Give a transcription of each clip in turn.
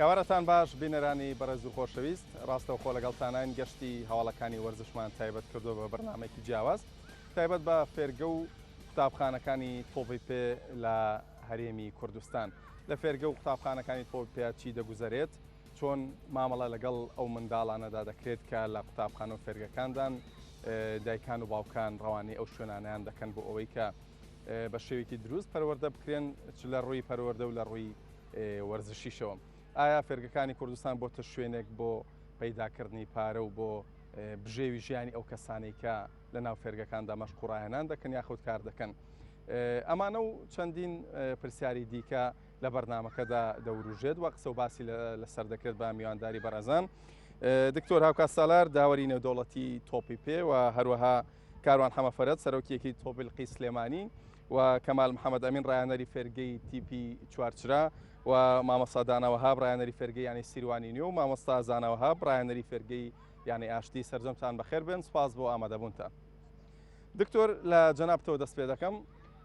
ئێوارەتان باش بینەرانی بەڕێز و خۆشەویست ڕاستەوخۆ لەگەڵتانان گەشتی هەواڵەکانی وەرزشمان تایبەت کردو بە بەرنامەیەکی جیاواز تایبەت بە فێرگە و قوتابخانەکانی تۆپی پێ لە هەرێمی کوردستان لە فێرگە و قوتابخانەکانی تۆپی پێ چی دەگوزارێت چۆن مامەڵە لەگەڵ ئەو منداڵانەدا دەکرێت کە لە قوتابخانە و فێرگەکاندان دایکان و باوکان ڕەوانەی ئەو شوێنانیان دەکەن بۆ ئەوەی کە بە شێوێکی دروست پەروەردە بکرێن چ لە ڕووی پەروەردە و لە ڕووی وەرزشیشەوە. ئایا فێرگەکانی کوردستان بۆتە شوێنێک بۆ پەیداکردنی پارە و بۆ بژێوی ژیانی ئەو کەسانی کە لە ناو فێرگەکاندا مەشقوڕایەنان دەکەن یاخود کار دەکەن. ئەمانە و چەندین پرسیاری دیکە لە بەرنامەکەدا دەوروژێت وە قسە و باسی لەسەر دەکرێت بە میوانداری بەڕێزان دکتۆر هاوکات سالار داوەری نێودەوڵەتی تۆپی پێ و هەروەها کاروان حەمەفەرەت سەرۆکیەکی تۆپیلقی سلێمانی و کەمال محەممەد ئەمین ڕایەنەری فێرگەی تیپی چوارچرا و مامۆستا داناوەهاب ڕایەنەری فێرگەی یانی سیروانی نیو و مامۆستا زاناوەهاب ڕایەنەری فێرگەی یانی ئاشتی سەرجەمتان بەخێر بێن سپاس بۆ ئامادەبوونتە. دکتۆر لە جەنابتەوە دەست پێ دەکەم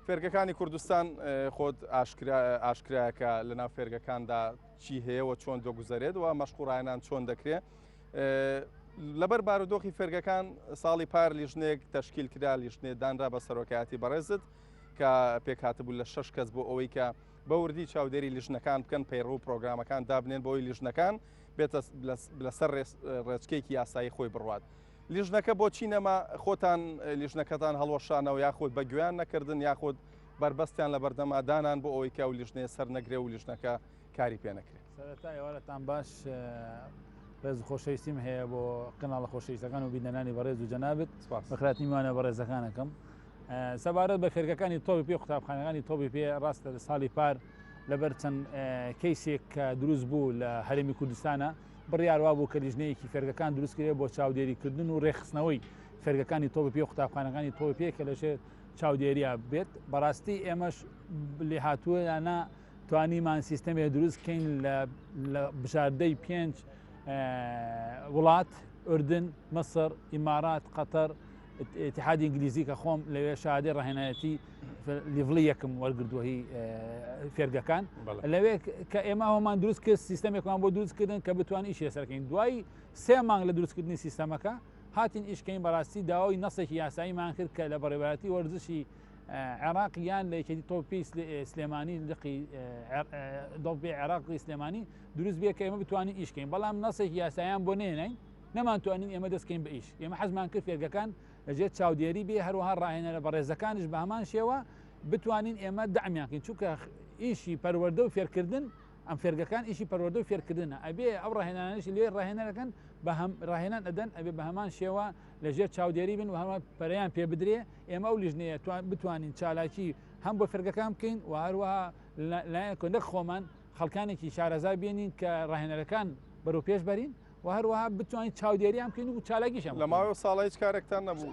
فێرگەکانی کوردستان خۆت ئاشکرایەکە لە ناو فێرگەکاندا چی هەیە و چۆن دۆگوزارێت و مەشقوڕایەنان چۆن دەکرێت لەبەر بارودۆخی فێرگەکان ساڵی پار لیژنێک تەشکیل کرا لیژنێ دانرا بە سەرۆکایەتی بەڕێزت کە پێک هاتبوو لە 6 کەس بۆ ئەوەی کە بە وردی چاودێری لیژنەکان بکەن پەیڕوو پرۆگرامەکان دابنێن بۆی لیژنەکان بێتە لەسەر ڕێچکەیەکی یاسایی خۆی بڕوات. لیژنەکە بۆچی نەما خۆتان لیژنەکەتان هەڵوەشانەوە یاخود بە گویان نەکردن یاخود بربەستیان لە بەردەمادانان بۆ ئەوەی کە و لیژنەیە سەر نەگرێ و لیژنەکە کاری پێ نەکرێت. سەرەتا ئێوارەتان باش ڕێز خۆشەویستیم هەیە بۆ قناڵە خۆشەویستەکان و بینەرانی بەڕێز و جەنابێت بەخراتی میوانە بەڕێزەکانەکەم. سەبارەت بە فێرگەکانی تۆپی پێ قوتابخانەکانی تۆپی پێ ڕاستە لە ساڵی پار لەبەر چەند کەیسێک کە دروست بوو لە هەرێمی کوردستانە بڕیاروا بوو کە لیژنەیەکی فێرگەکان دروستکرێت بۆ چاودێریکردن و ڕێخستنەوەی فێرگەکانی تۆپی پێ قوتابخانەکانی تۆپی پێ کە لەژێر چاودێریە بێت. بەڕاستی ئێمەش لێ هاتووە یانە توانیمان سیستەمێ دروستکەین لە بژاردەی 5 وڵات ئوردن، مەسر، ئیمارات، قەتەر، اتحادی ئینگلیزی کە خۆم لەوێ شادی ڕاهێنایەتی لیڤڵی یەکم وەرگردووەی فێرگەکان لەوێ کە ئێمە هەمان دروست کرد سیستەمێکمان بۆ دروستکردن کە بتوان ئیشێ سەرکەین. دوای 3 مانگ لە دروستکردنی سیستەمەکە هاتین ئیشکەین بەڕاستی داوای نەسێکی یاساییمان کرد کە لە بەڕێوەتی وەرزشی عێراق یان لە یەکێتی تۆپی سلێمانی لقی دڵپی عێراقی سلێمانی دروست بێ کە ئێمە بتوانین ئیشکەین بەڵام نەسێکی یاساییان بۆ نێنین نەمانتوانین ئێمە دەستکەین بە ئیش. ئێمە حەزمان کرد فێرگەکان لەژێر چاودێری بێ هەروەها ڕاهێنەرە بەڕێزەکانش بە هەمان شێوە بتوانین ئێمە دەعمیانکەین چونکە ئیشی پەروەردە و فێرکردن ئەم فێرگەکان ئیشی پەروەردە و فێرکردنە ئەبێ ئەو ڕاهێنانیشی لێ ڕاهێنەرەکەن بە ڕاهێنان ئەدەن ئەبێ بە هەمان شێوە لەژێر چاودێری بن و هەمە پەرەیان پێ بدرێ ئێمە ئەو لیژنەیە بتوانین چالاکی هەم بۆ فێرگەکان بکەین و هەروەها لایەن کۆنەک خۆمان خەڵکانێکی شارەزای بێنین کە ڕاهێنەرەکان بەرەو پێش بەرین و هەروەها بتوانین چاودێریان بکەین و چالاکیشم لە ماوەی ساڵە هیچ کارێکتان نەبوو.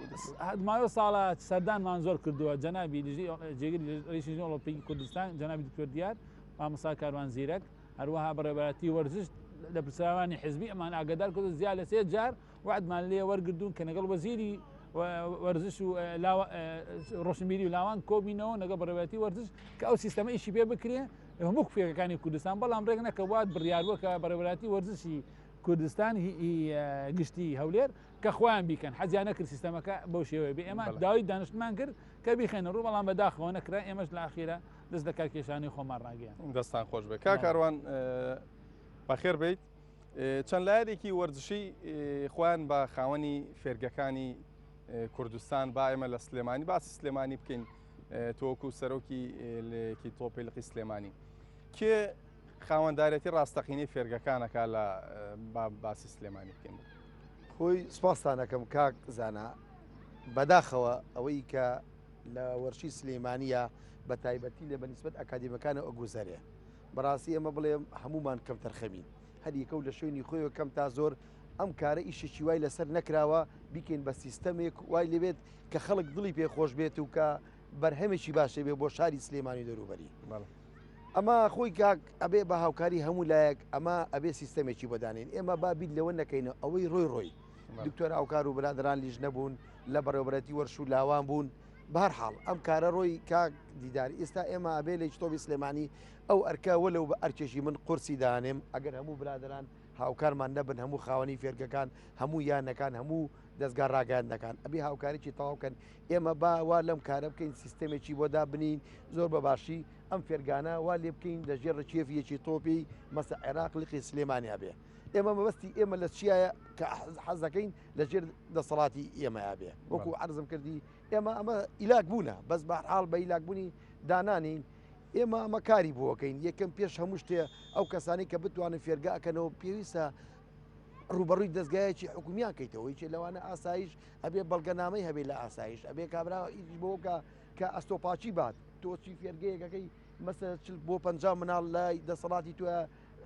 ماوەی ساڵە سەردانمان زۆر کردووە جەنابی جێگیری ڕیشی ئۆڵۆمپیکی کوردستان جەنابی دکتۆر دیار مامۆستا کاروان زیرەک هەروەها بەڕێوەبەتی وەرزش لە پرسیاوانی حزبی ئەمان ئاگادار کردو زیاد لە 3 جار وعدمان لێ وەرگردوون کە لەگەڵ وەزیری وەرزش و ڕۆشنبیری و لاوان کۆبینەوە لەگەڵ بەڕێوەتی وەرزش کە ئەو سیستەمە ئیشی پێ بکرێ هەموو فێرگەکانی کوردستان بەڵام ڕێک نەکە وات بڕیاربووە کە بەڕێوەبەتی وەرزشی کوردستان گشتی هەولێر کە خۆیان بیکەن حەزیان نەکرد سیستەمەکە بەو شێوەیە بێ ئێمە داوای دانیشتمان کرد کە بیخێنە ڕوو بەڵام بەداخەوە نەکرا ئێمەش لە ئاخیرە دەست لە کارکێشانی خۆمان ڕاگەیان. دەستان خۆش بێ کاروان بەخێر بیت چەند لایەنێکی وەرزشی خۆیان بە خاوەنی فێرگەکانی کوردستان با ئێمە لە سلێمانی باسی سلێمانی بکەین تۆکو سەرۆکی لێکی تۆپیلقی سلێمانی کێ خاوەندارەتی ڕاستەقینەی فێرگەکانەکە لە باسی سلێمانی بکەین. خۆی سپاسانەکەم کاک زانا بەداخەوە ئەوەی کە لە وەرشی سلێمانیە بە تایبەتی لە بەنسبەت ئەکادیمەکانە ئەگوزارێ بەڕاستی ئەمە بڵێم هەمومان کەم تەرخەمین هەریەکە و لە شوێنی خۆیەوە کەم تا زۆر ئەم کارە ئیشێکی وای لەسەر نەکراوە بیکەین بە سیستەمێک وای لەبێت کە خەڵک دڵی پێخۆش بێت و کە بەرهەمێکی باشە بێ بۆ شاری سلێمانی دەروبەری. ئەمە خۆی کاک ئەبێ بە هاوکاری هەموو لایەک ئەمە ئەبێ سیستەمێکی بەدانین ئێمە بابیت لەوە نەکەینە ئەوەی ڕۆی دکتۆر هاوکار و برادران لیژ نەبوون لە بەڕێوەبەتی وەرش و لاوان بوون بەهەرحاڵ ئەم کارە ڕۆی کاک دیداری ئێستا ئێمە ئەبێ لە تۆبی سلێمانی ئەو ئەرکە وەلەو بە ئەرکێکی من قورسی دانێم ئەگەر هەموو برادران هاوکارمان نەبن هەموو خاوەنی فێرگەکان هەموو یانەکان هەموو دەستگا ڕاگەاندەکان ئەبێ هاوکارێکی تەواوکەن ئێمە باوا لەم کارە بکەین سیستەمێکی بۆ دابنین زۆر بەباشی ئەم فێرگانە وا لێ بکەین لەژێر ڕکێفیەکی تۆپی مەسە عێراق لقی سلێمانیا بێ ئێمە مەبەستی ئێمە لە چیایە کە حەزەکەین لەژێر دەسەڵاتی ئێمەیا بێ وەکو عەرزم کردی ئێمە ئەمە ئیلاک بوونە بەس بەهەرحاڵ بە ئیلاکبوونی دانانین ئێمە ئەمە کاری بۆکەین یەکەم پێش هەموو شتێ ئەو کەسانی کە بتوانن فێرگاکەنەوە پێویستە ڕوبەڕووی دەستگایەکی حکومیان کەیتەوەی چێ لەوانە ئاسایش ئەبێ بەڵگەنامەی هەبێ لە ئاسایش ئەبێ کابرا بۆکە کە ئەستۆپاچی بات تۆچی فێرگەیەکەکەی مەسە بۆ 50 مناڵ لای دەسەڵاتی توە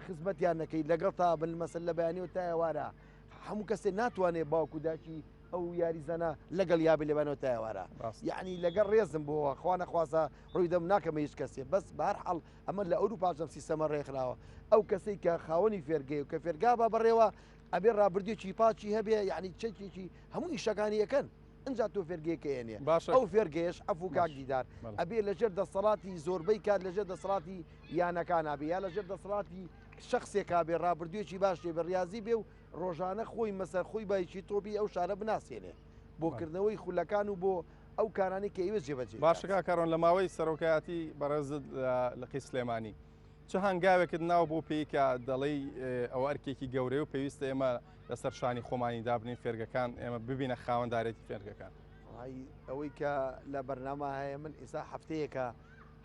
خزمەتیان نەکەی لەگەڵ تا بن مەسل لە بەیانیەوە تا ئێوارە هەموو کەسێ ناتوانێت باوکو داچی ئەو یاریزانە لەگەڵ یابێ لەبانەوە تا ئێوارە یعنی لەگەڵ ڕێزم بۆەوە خوا نەخواسە ڕووی دەم ناکەمە هیچ کەسێ بەس بەهەرحاڵ ئەمە لە ئەوروپاژەم سیستەمە ڕێکخراوە ئەو کەسەی کە خاوەنی فێرگەی و کە فێرگا با بەڕێوە ئەبێ ڕابردێکی پاچی هەبێ یعنی چەکێکی هەموو ئیشەکانی یەکەن ئەنجا تۆ فێرگەیەکەێنێ ئەو فێرگەیش ئەفو کاک دیدار ئەبێ لەژێر دەسەڵاتی زۆربەی کات لەژێر دەسەڵاتی یانەکان ئابێ یا لەژێر دەسەڵاتی شخصێکا بێ ڕابردوێکی باشێ بە ریاضی بێ و ڕۆژانە خۆی مەسەر خۆی بایکی تۆپی ئەو شارە بناسیێنێ بۆکردنەوەی خولەکان و بۆ ئەو کارانی کە ئێوە جێبەجێ باشەکە کارۆن لە ماوەی سەرۆکایەتی بەڕێزت لە قی سلێمانی چه هەنگاوێکت ناو بۆ پێی کە دەڵێی ئەو ئەرکێکی گەورەی و پێویستە ئێمە لەسەر شانی خۆمانی دابنین فێرگەکان ئێمە ببینە خاوەنددارێتی فێرگەکان ئەوەی کە لە بەرنامە هەیە من ئێستا هەفتەیەکە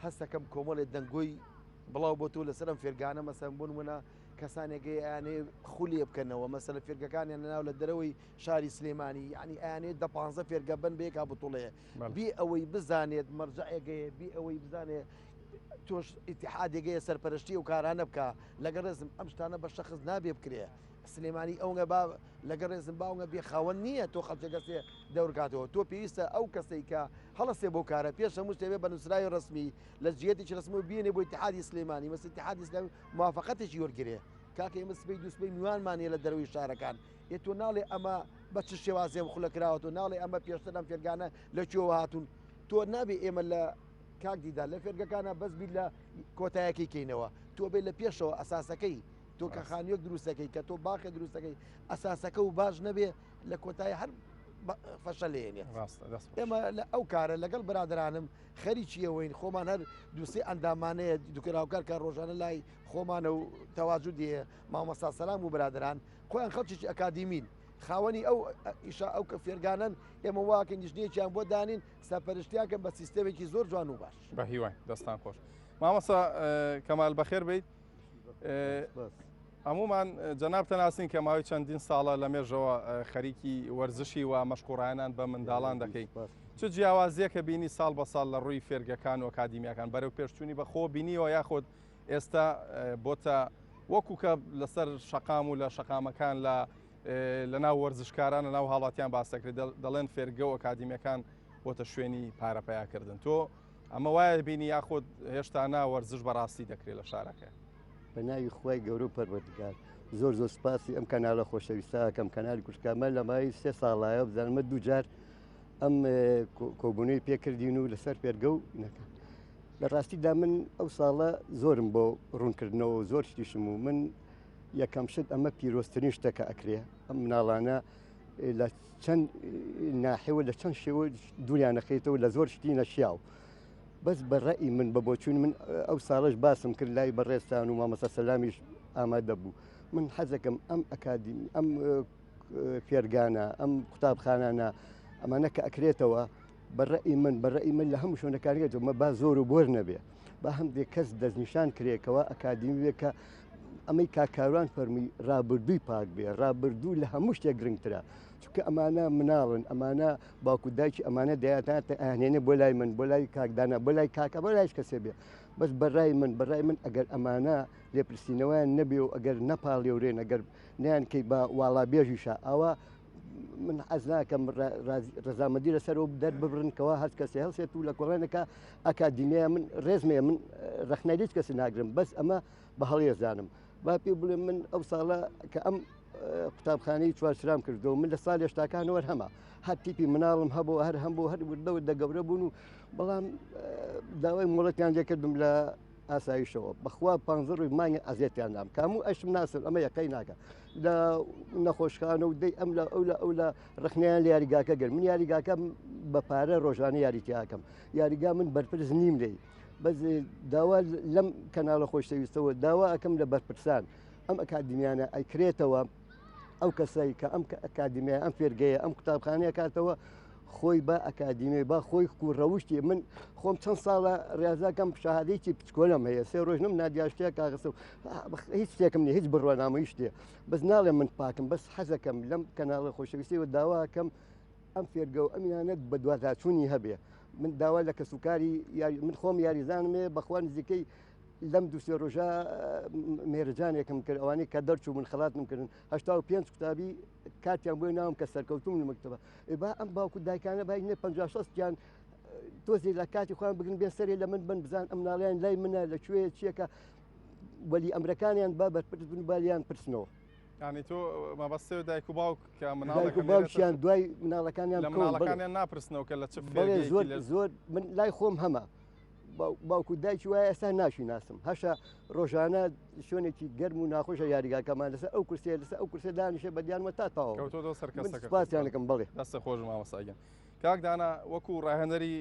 هەستەکەم کۆمەڵێت دەنگۆی بڵاو بۆ تۆ لەسەرم فێرگانە مەسەن بوون منە کەسانێکی ئەیانێ خولێ بکەنەوە مەسەلە فێرگەکانیان ناو لە دەرەوەی شاری سلێمانی یعنی ئەیانێت 15 فێرگە بن بە یەکا بتوڵەیە بێ ئەوەی بزانێت مەرجەعێگەیە بێ ئەوەی بزانێت تۆش ئیتیحادێگەیە سەرپەرشتی و کارانە بکە لەگە ڕێزم ئەم شتانە بە شەخص نابێ بکرێ سلێمانی ئەوگە با لەگە ڕێزم باوەگە بێ خاوەن نییە تۆ خەڵکەگەسێ دەورکاتەوە تۆ پێویستە ئەو کەسەی کە هەڵەسێ بۆ کارە پێش هەموو شتێ بێ بە نووسرای ڕسمی لە جێتێکی ڕسمی و بێنێ بۆ ئیتیحادی سلێمانی مەسە ئیتیحادی سلێمانی موافقەتێکی وەرگرێ کاکە ئێمە سبەی دووسبەی میوانمانێ لە دەروی شارەکان ئێ تۆ ناڵێ ئەمە بە چ شێوازێ خولەکراوە تۆ ناڵێ ئەمە پێشتر ئەم فێرگانە لەکوێوە هاتوون تۆ نابێ ئێمە لە کاک دیدار لە فێرگەکانە بەس بیت لە کۆتایەکی کەینەوە تۆ بێ لە پێشەوە ئەساسەکەی تۆ کە خانیۆک دروستەکەی کە تۆ باخێ دروستەکەی ئەساسەکە و باش نەبێ لە کۆتایی هەر فەشە لێنێ ئێمە لە ئەو کارە لەگەڵ برادرانم خەریکیەوەین خۆمان هەر دووسێ ئەندامانەیە دوکرااوکار کار ڕۆژانە لای خۆمانە و تەواجودیە مامەستا سەلام و برادران خۆیان خەڵکیی ئەکادیمین خاوەنی ئەو ئیشا ئەو کە فێرگانن ئێمە واکە نیشتێکیان بۆ دانین سەرپەرشتیاکە بە سیستەمێکی زۆر جوان و باش بە هیوای دەستان خۆش مامەسا کەمال بەخێر بیت هەمومان جەناب تەناسین کە ماوەی چەندین ساڵە لە مێژەوە خەریکی وەرزشی و مەشقوڕانان بە منداڵان دەکەیت چ جیاوازیەکە بینی ساڵ بە ساڵ لە ڕووی فێرگەکان و ئەکادیمیەکان بەرەو پێشچوونی بە خۆ بینیەوە یاخۆت ئێستا بۆتە وەکو کە لەسەر شەقام و لە شەقامەکان لە ناو وەرزشکاران لە ناو هاڵاتیان باسەکرێت دەڵێن فێرگە و ئەکادیمیەکان بۆتە شوێنی پارەپەیاکردن تۆ ئەمە وایە بینی یاخۆت هێشتا ناوەرزش بەڕاستی دەکرێت لە شارەکە بە ناوی خۆی گەورە و پەروەردگار زۆر زۆر سپاسی ئەم کەناڵە خۆشەویستاکەم کەنالی کوشکامە لە مای 3 ساڵایە بزانمە دوو جار ئەم کۆبوونەوەی پێکردین و لەسەر فێرگە و نەکە لە ڕاستیدا من ئەو ساڵە زۆرم بۆ ڕوونکردنەوە و زۆر شتیشم و من یەکەم شت ئەمە پیرۆستترین شتەکە ئەکرێ ئەم مناڵانە لە چەند ناحێوە لە چەند شێوە دووریان نەخێتەوە لە زۆر شتی نەشیاو بەس بە ڕەئی من بە بۆچوون من ئەو ساڵش باسم کرد لای بەڕێستان و مامەسە سەلامیش ئامادە بوو من حەزەکەم ئەم ئەکادیمی ئەم فێرگانە ئەم قوتابخانانە ئەمانە کە ئەکرێتەوە بەڕەئی من لە هەموو شوێنەکانیەوە مە با زۆر و بۆر نەبێ با هەندێک کەس دەستنیشان کرێکەوە ئەکادیمی کە ئەمەی کاکاروان فەرمی ڕابردووی پاک بێ ڕابردوو لە هەموو شتێک گرنگترە چونکە ئەمانە مناڵن ئەمانە باوکو دایکی ئەمانە دەیاتاتە ئاهێنێ بۆ لای من بۆ لای کاکدانە بۆ لای کاکە بۆ لایش کەسێ بێ بەس بەڕای من ئەگەر ئەمانە لێپرسینەوەیان نەبێ و ئەگەر نەپاڵێورێن ئەگەر نیان کەی بە واڵابێژیشە ئەوە من حەز ناکەم ڕەزامەندی لەسەرەوە دەرببرنکەوە هەر کەسێ هەڵسێت و لە کۆڵێنەکە ئەکادیمیە من ڕێزمەیە من ڕەخنەی هیچ کەسی ناگرم بەس ئەمە بە هەڵێزانم با پێ بڵێ من ئەو ساڵە کە ئەم قوتابخانەی چوارچرام کردو من لە ساڵ هێشتاکانەوە هەما هەر تیپی مناڵم هەبوو هەر هەم بۆ هەر وردە دەگەورە بوون و بەڵام داوای مۆڵەتیان لێکردم لە ئاسایشەوە بەخوا 15 ڕووی مانگە ئەزیێتیان دام کاموو ئەشم ناسر ئەمە یەقەی ناکە لە نەخۆشخانە و دەی ئەم لە ئەو لە ڕخنیان لە یاریگاکە گەر من یاریگاکە بە پارە ڕۆژانە یاریتیاکەم یاریگا من بەرپرس نیم لێی بەس داوا لەم کەناڵە خۆشەویستەوە داوا ئەەکەم لە بەرپرسان ئەم ئەکادمیانە ئەیکرێتەوە ئەو کەسایی کە ئەم ئەکادمیە ئەم فێرگەیە ئەم قوتابخانەیە کاتەوە خۆی بە ئەکادیمی با خۆی ڕەوشتی من خۆم چەند ساڵە ڕێزاکەم شاهادەیەکی پچکۆلم هەیە سێ ڕۆژ نم نادیاشتەیە کاغسە و هیچ شتێکم نیە هیچ بڕوانامە هیچ شتێ بەس ناڵێ من پاکم بەس حەزەکەم لەم کەناڵە خۆشەویستیەوە داواکەم ئەم فێرگە و ئەمیانەت بە دواتاچوونی هەبێ من داوا لە کەسوکاری من خۆم یاریزانمێ بەخوا نزیکەی لەم دوسێ ڕۆژە مێرجانێکم کرد ئەوانەی کە دەرچوو من خەڵاتم کردن 85 قوتابی کاتیان بۆی ناوم کە سەرکەوتوم لە مەکتەبە با ئەم باوکو دایکانە باید نێ 50-60یان تۆزی لە کاتی خۆیان بگرن بێن سەرێ لە من بن بزان ئەم ناڵیان لای منە لەکوێ چیەکە وەلی ئەمرەکانیان با بەرپرس بن بالیان پرسنەوە ینی تۆ مەبەستەوە دایک و باوک کە دایک و باوکیان دوای مناڵەکانیان مناڵەکانیان ناپرسنەوە کە لە چ زۆر من لای خۆم هەمە باوکو دایکی وایە ئێستا ناشی ناسم هەشە ڕۆژانە شوێنێکی گەرم و ناخۆشە یاریگاکەمان لەسەر ئەو کورسێ لەسەر ئەو کورسێ دانیشە بەدیانمە تا تاوە کەوتۆ سەرکەسەکە سپاسیانەکەم بڵێ دەستە خۆش مامەساگەن کاکدانا وەکو ڕاهێنەری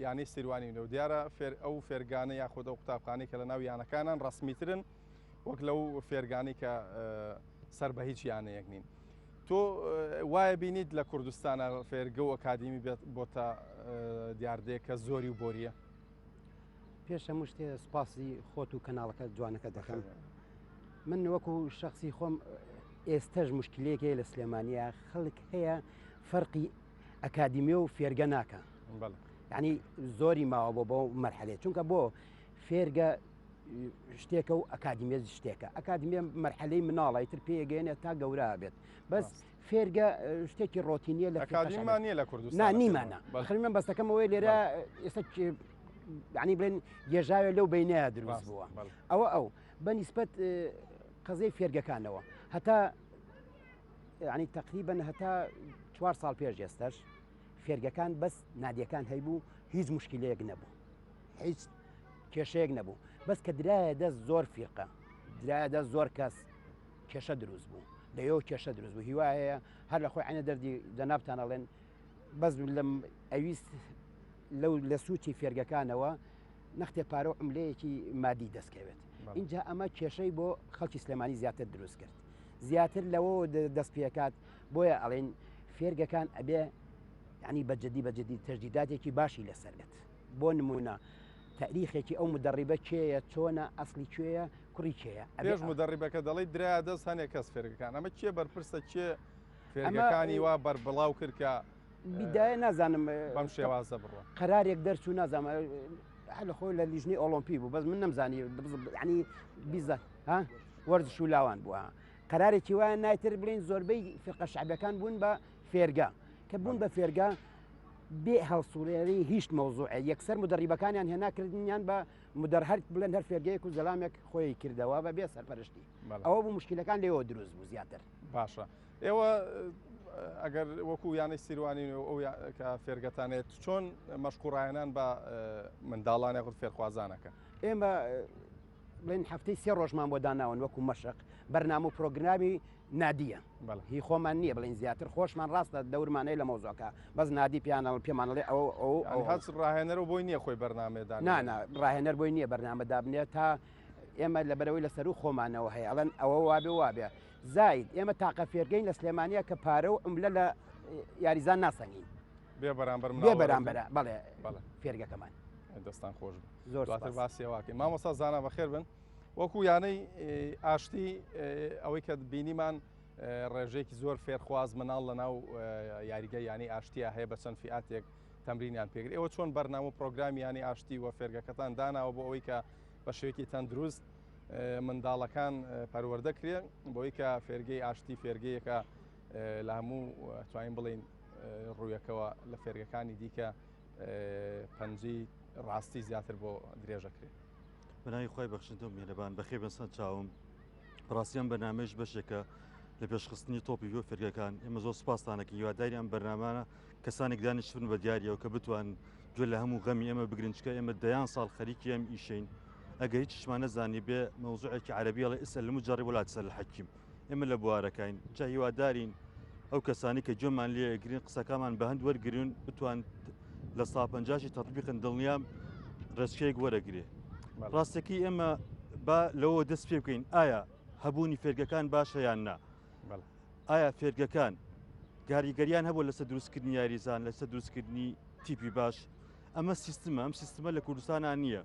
یانی سیروانینەوە دیارە ئەو فێرگانە یاخۆدە و قوتابخانەی کە لە ناو یانەکانان ڕسمیترن وەک لەو فێرگانی کە سەر بە هیچ یانەیەک نین تۆ وایە بینیت لە کوردستانە فێرگە و ئەکادیمی بۆتە دیاردەیەکە زۆری و بۆریە پێش هەموو شتێ سوپاسی خۆت و کەناڵەکە جوانەکە دەکەم من وەکو شخصی خۆم ئێستەش مشکلەیەکی لە سلێمانیا خەڵک هەیە فەرقی ئەکادیمی و فێرگە ناکە یعنی زۆری ماوە بۆ بۆ مەرحەلێت چونکە بۆ فێرگە شتێکە و ئەکادیمیە شتێکە ئەکادیمیە مەرحەلەی مناڵی تر پێگەێنێت تا گەورە بێت بەس فێرگە شتێکی ڕۆتینیە لە ئەکادیمانیە لە کوردستان نیمانە خەڵمێن بەستەکەمەوەی لێرە ئێستا ینی بڵێن گێژاوێ لەو بینەیە دروست بووە ئەو بەنیسبەت قەزەی فێرگەکانەوە هەتا ینی تقریبن هەتا 4 ساڵ پێش ئێستش فێرگەکان بەس نادیەکان هەیبوو هیچ مشکلەیەک نەبوو هیچ کێشەیەک نەبوو بەس کە درایە دەست زۆر فیرقە درایە دەست زۆر کەس کێشە دروست بوو لەیەوە کێشە دروست بوو هیوایە هەر لە خۆی عینە دەردی جەنابتانەڵێن بەس لەم ئەویست لە سووتی فێرگەکانەوە نەختێ پارە و عملەیەکی مادی دەستکەوێت اینجا ئەمە کێشەی بۆ خەڵکی سلێمانی زیاتر دروست کرد زیاتر لەوە دەست پێکات بۆیە ئەڵێن فێرگەکان ئەبێ ینی بەجددی تەجدیداتێکی باشی لەسەرێت بۆ نمونە تاریخێکی ئەو مدەڕیبە کێیە چۆنە ئەسلی کوێیە کوڕی کێیە پێش مدەڕیبەکە دەڵی درا دەست هەنێک کەس فێرگەکان ئەمە چیە بەرپرسە چێ فێرگەکانی وا بەربڵاو کرد کە بیدایە نازانم بەم شێوازە بڕوە قەرارێک دەرچوو نازانم لە خۆی لە لیژنی ئۆلۆمپی بوو بەس من نەمزانی ینی بیزە وەرزش و لاوان بووە قەرارێکی وایە نایتر بڵین زۆربەی فێرقە شعبەکان بوون بە فێرگە کە بوون بە فێرگە بێ هەڵسوورێری هیچ مەوزوعە یەکسەر مدەڕیبەکانیان هێناکردنیان بە مدەرهەر بڵێن هەر فێرگەیەک و زەلامێک خۆی کردەوە بە بێ سەرپەرشتی ئەوە بوو مشکلەکان لێەوە دروست بوو زیاتر باشە ئێوە ئەگەر وەکو یانەی سیروانی ئەو کە فێرگەتانێت چۆن مەشقوڕایەنان بە منداڵانە خود فێرخوازانەکە ئێمە بڵێن هەفتەی 3 ڕۆژمان بۆ داناون وەکو مەشق بەرنامە و پرۆگرامی نادیە هی خۆمان نییە بڵین زیاتر خۆشمان ڕاستە دەورمانەی لە مۆزۆکە بەس نادی پیانەڵ پێمانڵێ ئەو هەچ ڕاهێنەرە بۆی نییە خۆی بەرنامێدان ڕاهێنەر بۆی نییە بەرنامەدا بنێت تا ئێمە لەبەرەوەی لەسەر و خۆمانەوە هەیە ئەڵەن ئەوە وابێ زاید ئێمە تاقە فێرگەین لە سلێمانیا کە پارە و ئەملە لە یاریزان ناسەنگین بێ بەرامبەرە بەڵێ فێرگەکەمان دەستان خۆش زۆر باسیێواکەین مامۆستا زانە بەخێر بن وەکو یانەی ئاشتی ئەوەی کە بینیمان ڕێژەیەکی زۆر فێرخواز مناڵ لە ناو یاریگە ینی ئاشتیا هەیە بە چەند فیاتێک تەمرینیان پێگر ئێوە چۆن بەرنامە و پرۆگرامی ینی ئاشتی و فێرگەکەتان داناوە بۆ ئەوەی کە بە شێوەیەکی تەندروست منداڵەکان پەروەردەکرێ بۆی کە فێرگەی ئاشتی فێرگەیەکە لە هەموو توانین بڵین ڕوویەکەوە لە فێرگەکانی دیکە پەنجەی ڕاستی زیاتر بۆ درێژەکرێت بەناوی خۆی بەخشندۆ میێرەبان بەخێ بەسەند چاوم ڕاستیان بەنامەش بەشێکە لە پێشخستنی تۆپی بۆ فێرگەکان ئێمە زۆر سپاسانەکە هیواداری ئەم بەرنامانە کەسانێک دانیشتن بە دیارەوە کە بتوان گوێ لە هەموو غەمی ئێمە بگرنجکە ئێمە دەیان ساڵ خەریکی ئەم ئیشین ئەگە هیچشمان نەزانی بێ مەوزوعێکی عەرەبیەڵە ئیسەل مجەڕی وڵات سەر الحەکیم ئێمە لە بوارەکەین جا هیوادارین ئەو کەسانی کە گوێمان لێگرین قسەکەمان بە هەند وەرگرن بتوان لە ساپەنجاشی تەطبیقن دڵنیام ڕێچکەیەک وەرەگرێ ڕاستەکەی ئێمە با لەوە دەست پێ بکەین ئایا هەبوونی فێرگەکان باشە یان نا ئایا فێرگەکان کاریگەریان هەبوو لەسەر دروستکردنی یاریزان لەسەر دروستکردنی تیپی باش ئەمە سیستمە ئەم سیستمە لە کوردستانان نییە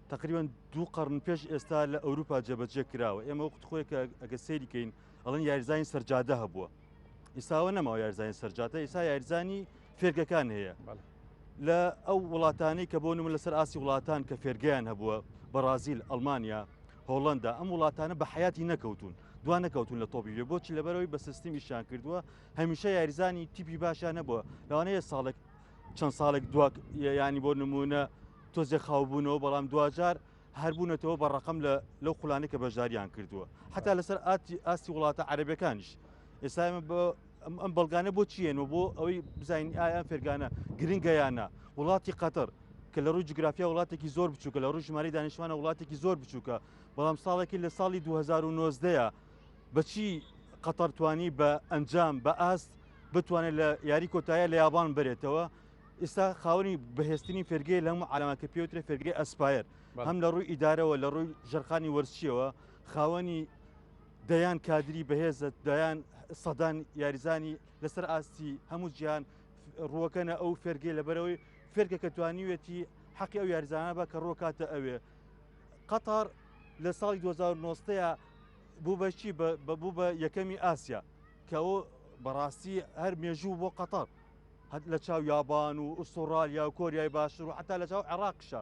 تقریبان 2 قەرن پێش ئێستا لە ئەوروپا جێبەجێ کراوە ئێمە وەخت خۆیکە ئەگە سەیریکەین ئەڵەن یاریزانی سەرجادە هەبووە ئێستاوە نەماوە یاریزانی سەرجادە ئێستا یاریزانی فێرگەکان هەیە لە ئەو وڵاتانەی کە بۆ نمە لەسەر ئاسی وڵاتان کە فێرگیان هەبووە بەرازیل ئەڵمانیا هۆڵندا ئەم وڵاتانە بە حیاتی نەکەوتون دوان نەکەوتون لە تۆپی بۆچی لەبەرەوەی بە سیستمیشان کردووە هەمیشە یاریزانی تیپی باشیان نەبووە لەوانەیە ساڵێک چەند ساڵێک دوک ینی بۆ نمونە تۆزێک خاوبوونەوە بەڵام دوجار هەربوونەتەوە بە ڕقم لەو قوڵانەی کە بەشداریان کردووە حتا لەسەر ئاستی وڵاتە عەرەبیەکانیش ئێستا ئەم بەڵگانە بۆ چیەنەوە بۆ ئەوەی بزانین ئایا فێرگانە گرنگەیانە وڵاتی قەتەر کە لە ڕووی جوگرافیا وڵاتێکی زۆر بچووکە لە ڕووی ژماری دانیشتوانە وڵاتێکی زۆر بچووکە بەڵام ساڵێکی لە ساڵی 2019 بەچی قەتەر توانی بە ئەنجام بە ئاست بتوانێت لە یاری کۆتایە لە یابان بێتەوە ئێستا خاوەنی بەهێستنی فێرگەی لە هەموو عەلامەکە پێوترێ فێرگەی ئەسپایر هەم لە ڕووی ئیدارەوە لە ڕووی ژەرخانی وەرزچیەوە خاوەنی دەیان کادری بەهێزت دەیان سەدان یاریزانی لەسەر ئاستی هەموو جیهان ڕووەکەنە ئەو فێرگەی لەبەرەوەی فێرگەکە توانیوێتی حەقی ئەو یاریزانە بە کە ڕۆکاتە ئەوێ قەتەر لە ساڵی 2009 بوو بەچی بوو بە یەکەمی ئاسیا کە ئەو بەڕاستی هەر مێژوو بۆ قەتەر لە چاو یابان و ئوسترالیا و کۆریای باشتر و حتا لە چاو عێراقشە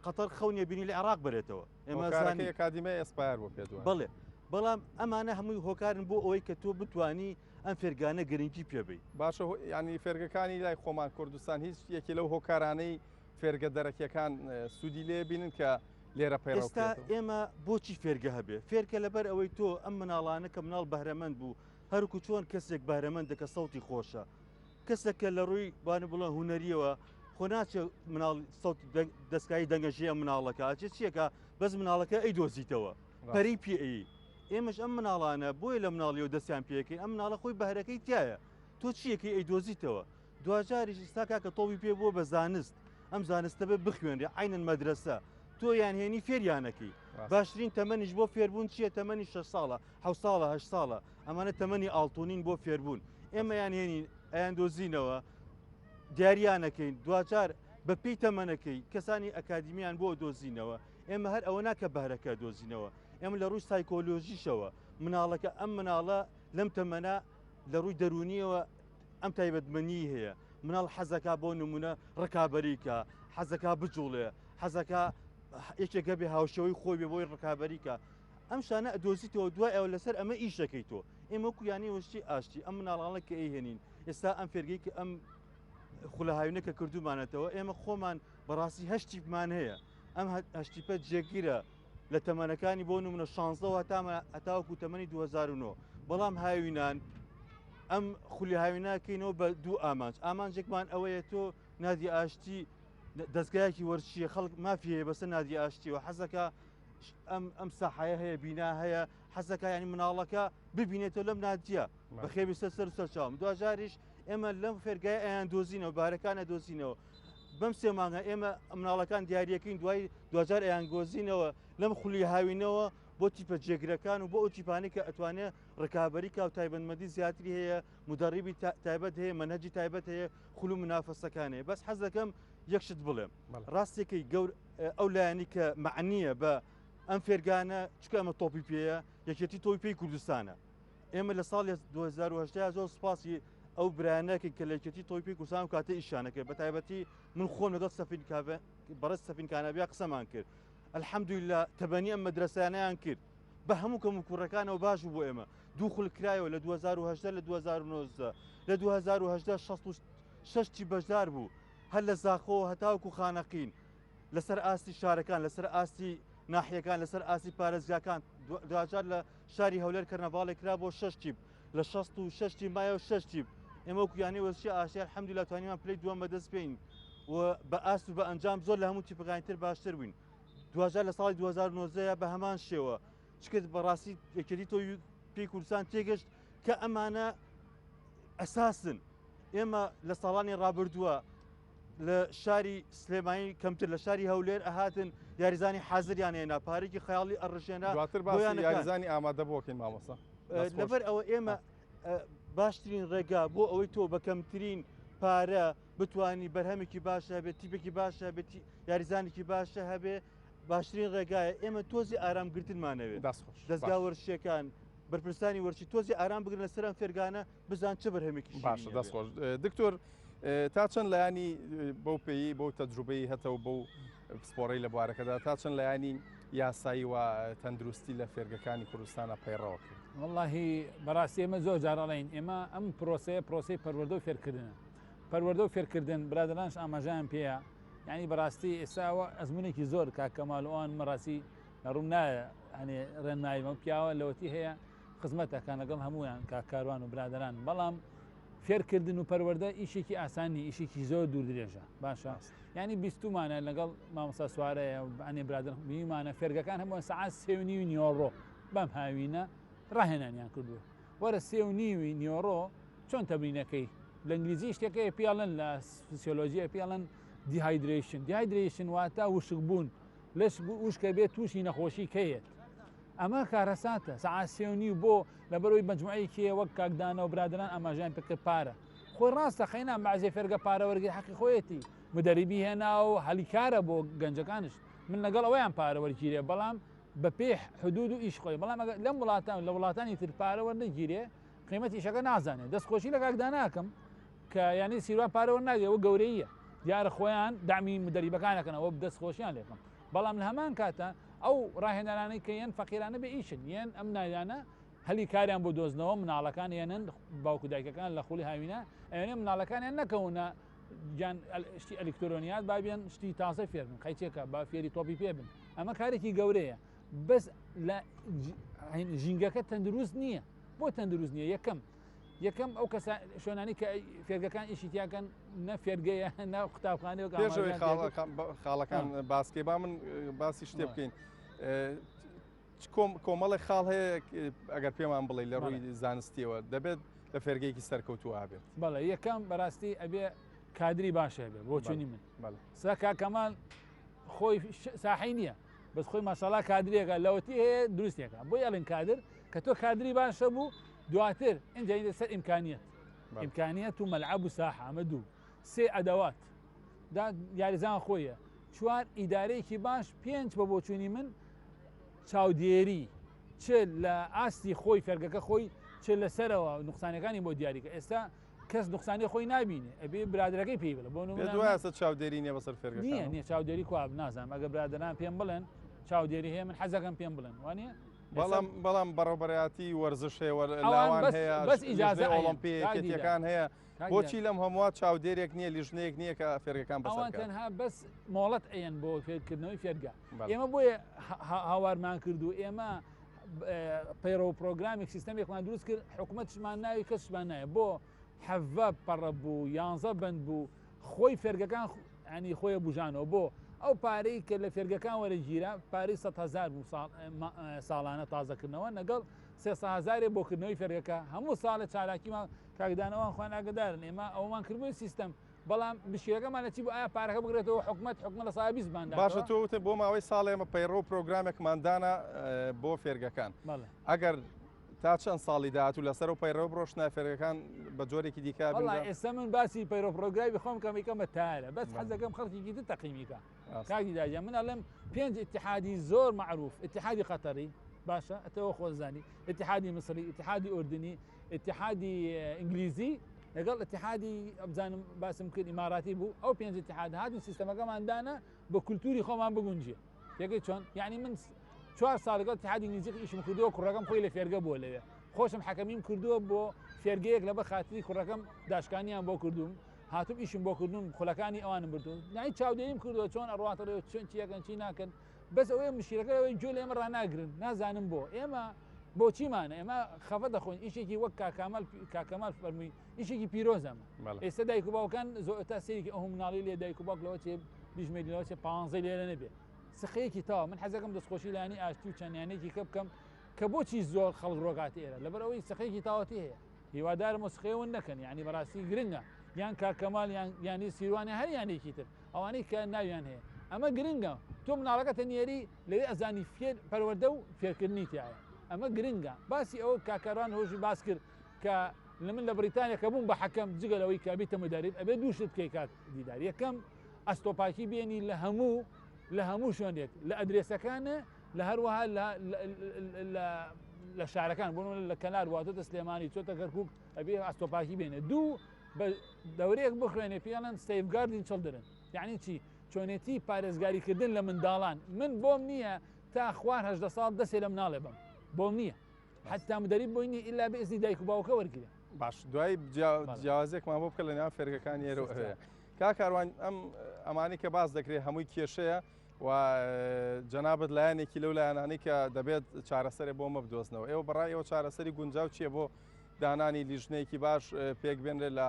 قەتەر خەونیە بینی لە عێراق بێتەوە ئێمە کادیمە ئەسپایر بۆ پێدووە بڵێ بەڵام ئەمانە هەمووی هۆکارن بۆ ئەوەی کە تۆ بتانی ئەم فێرگانە گرنگی پێبی باشە ینی فێرگەکانی لای خۆمان کوردستان هیچ یەکی لەو هۆکارانەی فێرگە دەرەکیەکان سوودی لێ بینن کە لێرە ئێستا ئێمە بۆچی فێرگە هەبێ فێرکە لەبەر ئەوەی تۆ ئەم مناڵانە کە مناڵ بەهرەمەند بوو هەرکو چۆن کەسێک بەهرەمەندە کە سەوتی خۆشە کەسێکە لە ڕووی بانە بڵە هوەریەوە خۆ ناچێ مناڵ دەستکایی دەنگەژەیە مناڵەکە ئاچێ چیەکە بەس مناڵەکە ئەی دۆزیتەوە پەری پێئی ئێمەش ئەم مناڵانە بۆی لە مناڵی و دەستیان پێەکەین ئەم مناڵە خۆی بەهرەکەی تایە تۆ چیەکەی ئەی دۆزیتەوە دوجاریش ئستا کە تۆوی پێ بۆ بە زانست ئەم زانستە بێ بخوێنێ عینەن مەدرسە تۆ یانهێنی فێریانەکەی باشترین تەمەنیش بۆ فێربوون چییە تەمەنی 6 ساڵە 7 ساڵە 8 ساڵە ئەمانە تەمەنی ئاڵتونین بۆ فێربوون ئێمە یانهێنی ئەیان دۆزینەوە دیاریانەکەین دوجار بە پێی تەمەنەکەی کەسانی ئەکادمیان بۆ دۆزینەوە ئێمە هەر ئەوە ناکە بەهرەکە دۆزینەوە ئێمە لە ڕووی سایکۆلۆژیشەوە مناڵەکە ئەم مناڵە لەم تەمەنە لە ڕووی دەرونیەوە ئەم تایبەتمەنی هەیە مناڵ حەزەکە بۆ نمونە ڕکابەریکە حەزەکە بجوڵێ حەزەکە یەکێکە بێ هاوشەوەی خۆی بێ بۆی ڕکابەریکە ئەم شانە ئەدۆزیتەوە دوای ئەوە لەسەر ئەمە ئیشەکەی تۆ ئێمە کویانی وشتی ئاشتی ئەم مناڵانە کە ئەیهێنین ئێستا ئەم فێرگەی کە ئەم خولەهاوینەکە کردومانێتەوە ئێمە خۆمان بەڕاستی هەشتیپمان هەیە ئەم هەشتیپە جێگیرە لە تەمەنەکانی بۆ نمونە 16 هەتاوەکو تەمەنی 2009 بەڵام هاوینان ئەم خولی هاویناکەینەوە بە دوو ئامانجێکمان ئەوەیە تۆ نادی ئاشتی دەستگایەکی وەرچیە خەڵک مافیەیە بەسەر نادی ئاشتیەوە حەزەکە ئەم ساحایە هەیە بینا هەیە حەزەکە ینی مناڵەکە ببینێتەوە لەم نادیە بەخێوی سەر چاوم دوجاریش ئێمە لەم فێرگای ئەیان دۆزینەوە بارەکانە دۆزینەوە بەم سێ مانگە ئێمە مناڵەکان دیارریەکەین دوای دوجار ئەیان گۆزینەوە لەم خولی هاوینەوە بۆ تیپە جێگرەکان و بۆ ئەو تیپانەی کە ئەتوانێت ڕکابەری کا و تایبەتمەندی زیاتری هەیە مدەڕیبی تایبەت هەیە مەنهەجی تایبەت هەیە خولو منافەسەکانەیە بەس حەز دەکەم یەکشت بڵێم ڕاستێکی گەور ئەو لایەنی کە معنیە بە ئەم فێرگانە چکە ئەمە تۆپی پێەیە یەکێتی تۆی پێی کوردستانە ئێمە لە ساڵی 2010 زۆر سپاسی ئەو برایانەکە کە لەکێتی تۆی پێی کوردستان کاتە ئیشانەکە بە تایبەتی من خۆم لەگەڵ بەڕست سەفینکانەبیا قسەمان کرد الحەمدولله تەبەنی ئەم مەدرسانیان کرد بە هەموو کەم و کوڕەکانەوە باش بوو ئێمە دوو خولکرایەوە لە 2010 لە 2019 لە 2010 66 بەشدار بوو هەر لە زاخۆ هەتاوکو خانەقین لەسەر ئاستی شارەکان لەسەر ئاستی ناحیەکان لەسەر ئاسی پارێزگاکان دوجار لە شاری هەولێر کەرنەڤاڵێکرا بۆ 6 تیپ لە 66 مایە و 6 تیپ ئێمە وەکویانی وەرزشی ئاشتی الحەمدولیلا توانیمان پلەی دووەم بەدەست بێین و بە ئاست و بە ئەنجام زۆر لە هەموو تیپەکانتر باشتر بووین. دوجار لە ساڵی 2009 بە هەمان شێوە چکت بەڕاستی یەکێتی تۆی پێی کوردستان تێگەشت کە ئەمانە ئەساسن. ئێمە لە ساڵانی ڕابردووە لە شاری سلێمانی کەمتر لە شاری هەولێر ئەهاتن یاریزانی حازریان هێنا پارێکی خەیاڵی ئەڕژێنا دواتر یاریزانی ئامادە بۆکەین مامۆستا لەبەر ئەوە ئێمە باشترین ڕێگا بۆ ئەوەی تۆ بە کەمترین پارە بتانی بەرهەمێکی باشە هەبێت تیپێکی باشە بێت یاریزانێکی باشە هەبێ باشترین ڕێگایە ئێمە تۆزی ئارامگرتنمانەوێت دەستگا وەرشیەکان بەرپرسانی وەرچی تۆزی ئارام بگرن لە سەرم فێرگانە بزان چه بەرهەمێکی باشە دەستخۆش دکتۆر تا چەند لایانی بەو پێی بەو تەجروبەی هەتەوە بەو سپۆڕەی لە بوارەکەدا تا چەند لایانی یاسایی و تەندروستی لە فێرگەکانی کوردستانە پەیڕەوە کرد. واللهی بەڕاستی ئێمە زۆر جارەڵین ئێمە ئەم پرۆسی پەروەردە و فێرکردنە پەروەردە و فێرکردن برادرانش ئاماژیان پێەیە یعنی بەڕاستی ئێستاوە ئەزمونێکی زۆر کاکەماڵوان مەڕاستی ڕوون نایە هەنێ ڕێنماییمە پیاوە لەوەتی هەیە خزمەتەکان لەگەڵ هەمویان کاکاروان و برادران بەڵام فێرکردن و پەروەردە ئیشێکی ئاسانی ئیشێکی زۆر دوور درێژە باشە ینی بیستمانە لەگەڵ مامۆستا سوارەیە ئەنێ برادر بیمانە فێرگەکان هەموو سەعات 3.5 نیۆڕۆ بەم هاوینە ڕاهێنانیان کردووە وەرە 3.5 نیۆڕۆ چۆن تەمرینەکەی لە ئینگلیزی شتێکەکە پێڵن لە فسیۆلۆژیە پێڵن دیهایدرێشن واتە وشک بوون لەش وشکە بێت تووشی نەخۆشی کەیت ئەمە کارەساتە سەعات 3.5 بۆ لەبەرەوەی مەجموعی کێ وەک کاکدانە و برادران ئاماژیان پێکرد پارە خۆی ڕاستە خەینان بەعزێ فێرگە پارە وەرگی حەقی خۆیەتی مدەریبی هێنا و هەلیکارە بۆ گەنجەکانش من لەگەڵ ئەوەیان پارە وەرگیرێ بەڵام بە پێ حدود و ئیش خۆی بەڵام لەم وڵاتان لە وڵاتانی تر پارە وەرنەگیرێ قیمەتی ئیشەکە نازانێت دەستخۆشی لە کاکداناکەم کە یانی سیروان پارە وەرناگرێت و گەورەیە دیارە خۆیان دامی مدەریبەکانەکەنەوە دەستخۆشیان لێکم بەڵام لە هەمان کاتە ئەو ڕاهێنەرانەی کە یەن فەقیرانە بە ئیشن یەن ئەم نایانە هەلی کاریان بۆ دۆزنەوە مناڵەکان یێنن باوکو دایکەکان لە خولی هاوینە ئەوێنێ مناڵەکانیان نەکەونە جان شتی ئەلکترۆنیات بابیان شتی تازە فێرن قەیچێکە با فێری تۆپی پێ بن ئەمە کارێکی گەورەیە بەس لە ژینگەکە تەندروست نییە بۆ تەندروست نییە یەکەم ئەو کەس شوێنانی کە فێرگەکان ئیشیتیاکەن نە فێرگەیە ناو قوتابخانەوە پێشەوەی خاڵەکان باسکێ با من باسی شتێ بکەین کۆمەڵی خاڵ هەیە ئەگەر پێمان بڵێ لە ڕووی زانستیەوە دەبێت لە فێرگەیەکی سەرکەوتووە بێت بەڵێ یەکەم بەڕاستی ئەبێ کادری باشە بێ بۆ چۆنی من سا کاکەمال خۆی ساحی نییە بەس خۆی ماشەڵا کادرێکە لەوەتی هەیە دروستێکە بۆ یاڵین کادر کە تۆ کادری باشە بوو دواتر اینجا سەر ئیمکانیەت و مەلعەب و ساحە ئەمە دوو سێ ئەدەوات یاریزان خۆیە چوار ئیدارەیەکی باش 5 بە بۆچوونی من چاودێری چ لە ئاستی خۆی فێرگەکە خۆی چ لەسەرەوە نوقسانەکانی بۆ دیاریکە ئێستا کەس نوقسانی خۆی نابینێ ئەبێ برادەکەی پێی بڵێ بۆ دوایە چاودێری نیە بەسەر فێرگەکە نییە چاودێری کواب نازانم ئەگە برادران پێم بڵێن چاودێری هەیە من حەزەکەم پێم بڵێن وانە بەڵام بەڕێوبەرەتی وەرزش هەیە لاوان هەیە بەس ئیجازە ئۆلۆمپیەکان هەیە بۆچی لەم هەمووە چاودێرێک نییە لیژنەیەک نییە کە فێرگەکان بەسەوان تەنها بەس مۆڵەت ئەیەن بۆ فێرکردنەوەی فێرگا ئێمە بۆیە هاوارمان کردو ئێمە پەیڕە و پرۆگرامێک سیستەمێکمان دروست کرد حکوومەتشمان ناوی کەسشمان نایە بۆ حەڤە پەڕە بوو 11 بند بوو خۆی فێرگەکان ینی خۆیە بژانەوە بۆ ئەو پارەی کە لە فێرگەکان وەرەگیرە پارەی 100,000 بوو ساڵانە تازەکردنەوە لەگەڵ 300,000 بۆکردنەوەی فێرگەکە هەموو ساڵە چالاکیمان کاکدانەوەن خوان ئاگدارن ئێمە ئەومان کردبووی سیستەم بەڵام بشیرەکەمان لە چی بۆ ئایا پارەکە بگرێتەوە حکومەت لە ساڵ 20 باندا باشە تۆ بۆ ماوەی ساڵ ئێمە پەیڕۆ و پرۆگرامێکماندانە بۆ فێرگەکان ئەگەر تا چەند ساڵی داهات و لەسەر و پەیڕۆ بڕۆشنە فێرگەکان بە جۆرێکی دیکە ئێستا من باسی پەیڕۆ پرۆگرامی خۆم کەمیکەمە تارە بەس حەزەکەم خەڵکیی تر تەقیمیکە کاکی داجە من ئەڵێم 5 اتحادی زۆر معروف اتحادی قەتەری باشە ئەتەوە خۆزانی اتحادی مصری اتحادی ئوردنی اتحادی ئینگلیزی لەگەڵ اتحادی ئەبزانم باسم کرد ئیماراتی بوو ئەو 5 اتحاد هاتن سیستەمەکەماندانە بە کولتوری خۆمان بگونجێ یەکەی چۆن یعنی من 4 ساڵ لەگەڵ اتحادی ئینگلیزی ئیشم کردووە کوڕەکەم خۆی لە فێرگە بۆ لەوێ خۆشم حەکەمیم کردووە بۆ فێرگەیەک لەبە خاتری کوڕەکەم داشکانیان بۆ کردوم هاتوم ئیشم بۆ کردوم خولەکانی ئەوانم بردوون نای چاودێریم کردووە چۆن ئەڕواتەوە چۆن چیەکەن چی ناکەن بەس ئەوەیە مشیرەکەەوەی جۆ لە ئێمە ڕناگرن نازانم بۆ ئێمە بۆچیمانە ئێمە خەفە دەخۆین ئیشێکی وەک کاکەمال فەرمووی ئیشێکی پیرۆزەمە ئێستا دایک و باوکان زۆر تا سەیەکی ئەو مناڵی لێ دایک و باوک لەوە چێ بیژمێردنەوە چێ 15 لێرە نەبێ سخەیەکی تاوە من حەزەکەم دەستخۆشی لانی ئاشتی و چەندیانێکی کە بکەم کە بۆچی زۆر خەڵک ڕۆگات ئێرە لەبەر ئەوەی سخەیەکی تاوەتی هەیە هیوادارم سخەیەوە نەکەن یعنی بەڕاستی گرنگە یان کاکەمال یانی سیروانی هەر یانێکی تر ئەوانەی کە ناویان هەیە ئەمە گرنگە تۆ مناڵەکە تەنیێری لەوێ ئەزانی فێر پەروەردە و فێرکردنی تایە ئەمە گرنگە باسی ئەوە کاکەڕان هۆژی باس کرد کە لە من لە بریتانیا کە بووم بە حەکەم جگەلەوەی کابیتە مدەریب ئەبێ دوو شت بکەی کات دیدار یەکەم ئەستۆپاکی بێنی لە هەموو شوێنێک لە ئەدرێسەکانە لە هەروەها لە شارەکان بوون لە کەنار واتۆتە سلێمانی چۆتە کەرکووک ئەبێ ئەستۆپاکی بێنێ دوو بە دەورەیەک بخوێنێ پێیانەن سەیفگاردین چڵدرن یعنی چی چۆنێتی پارێزگاریکردن لە منداڵان من بۆم نییە تا خوار 18 ساڵ دەسێ لە مناڵێ بم بۆم نییە حتا مدەریب بۆی نیە ئیلا بێزی دایک و باوکە وەرگێ باش دوای جیاوازێکمان بۆ بکە لە ناو فێرگەکان ئێرە هەیە کاکاروان ئەمانی کە باز دەکرێت هەمووی کێشەیە و جەنابەت لایەنێکی لەو لایەنانی کە دەبێت چارەسەرێ بۆ مە بدۆزنەوە ئێوە بەڕای ئەوە چارەسەری گونجاو چییە بۆ دانانی لیژنەیەکی باش پێک بێنرێت لە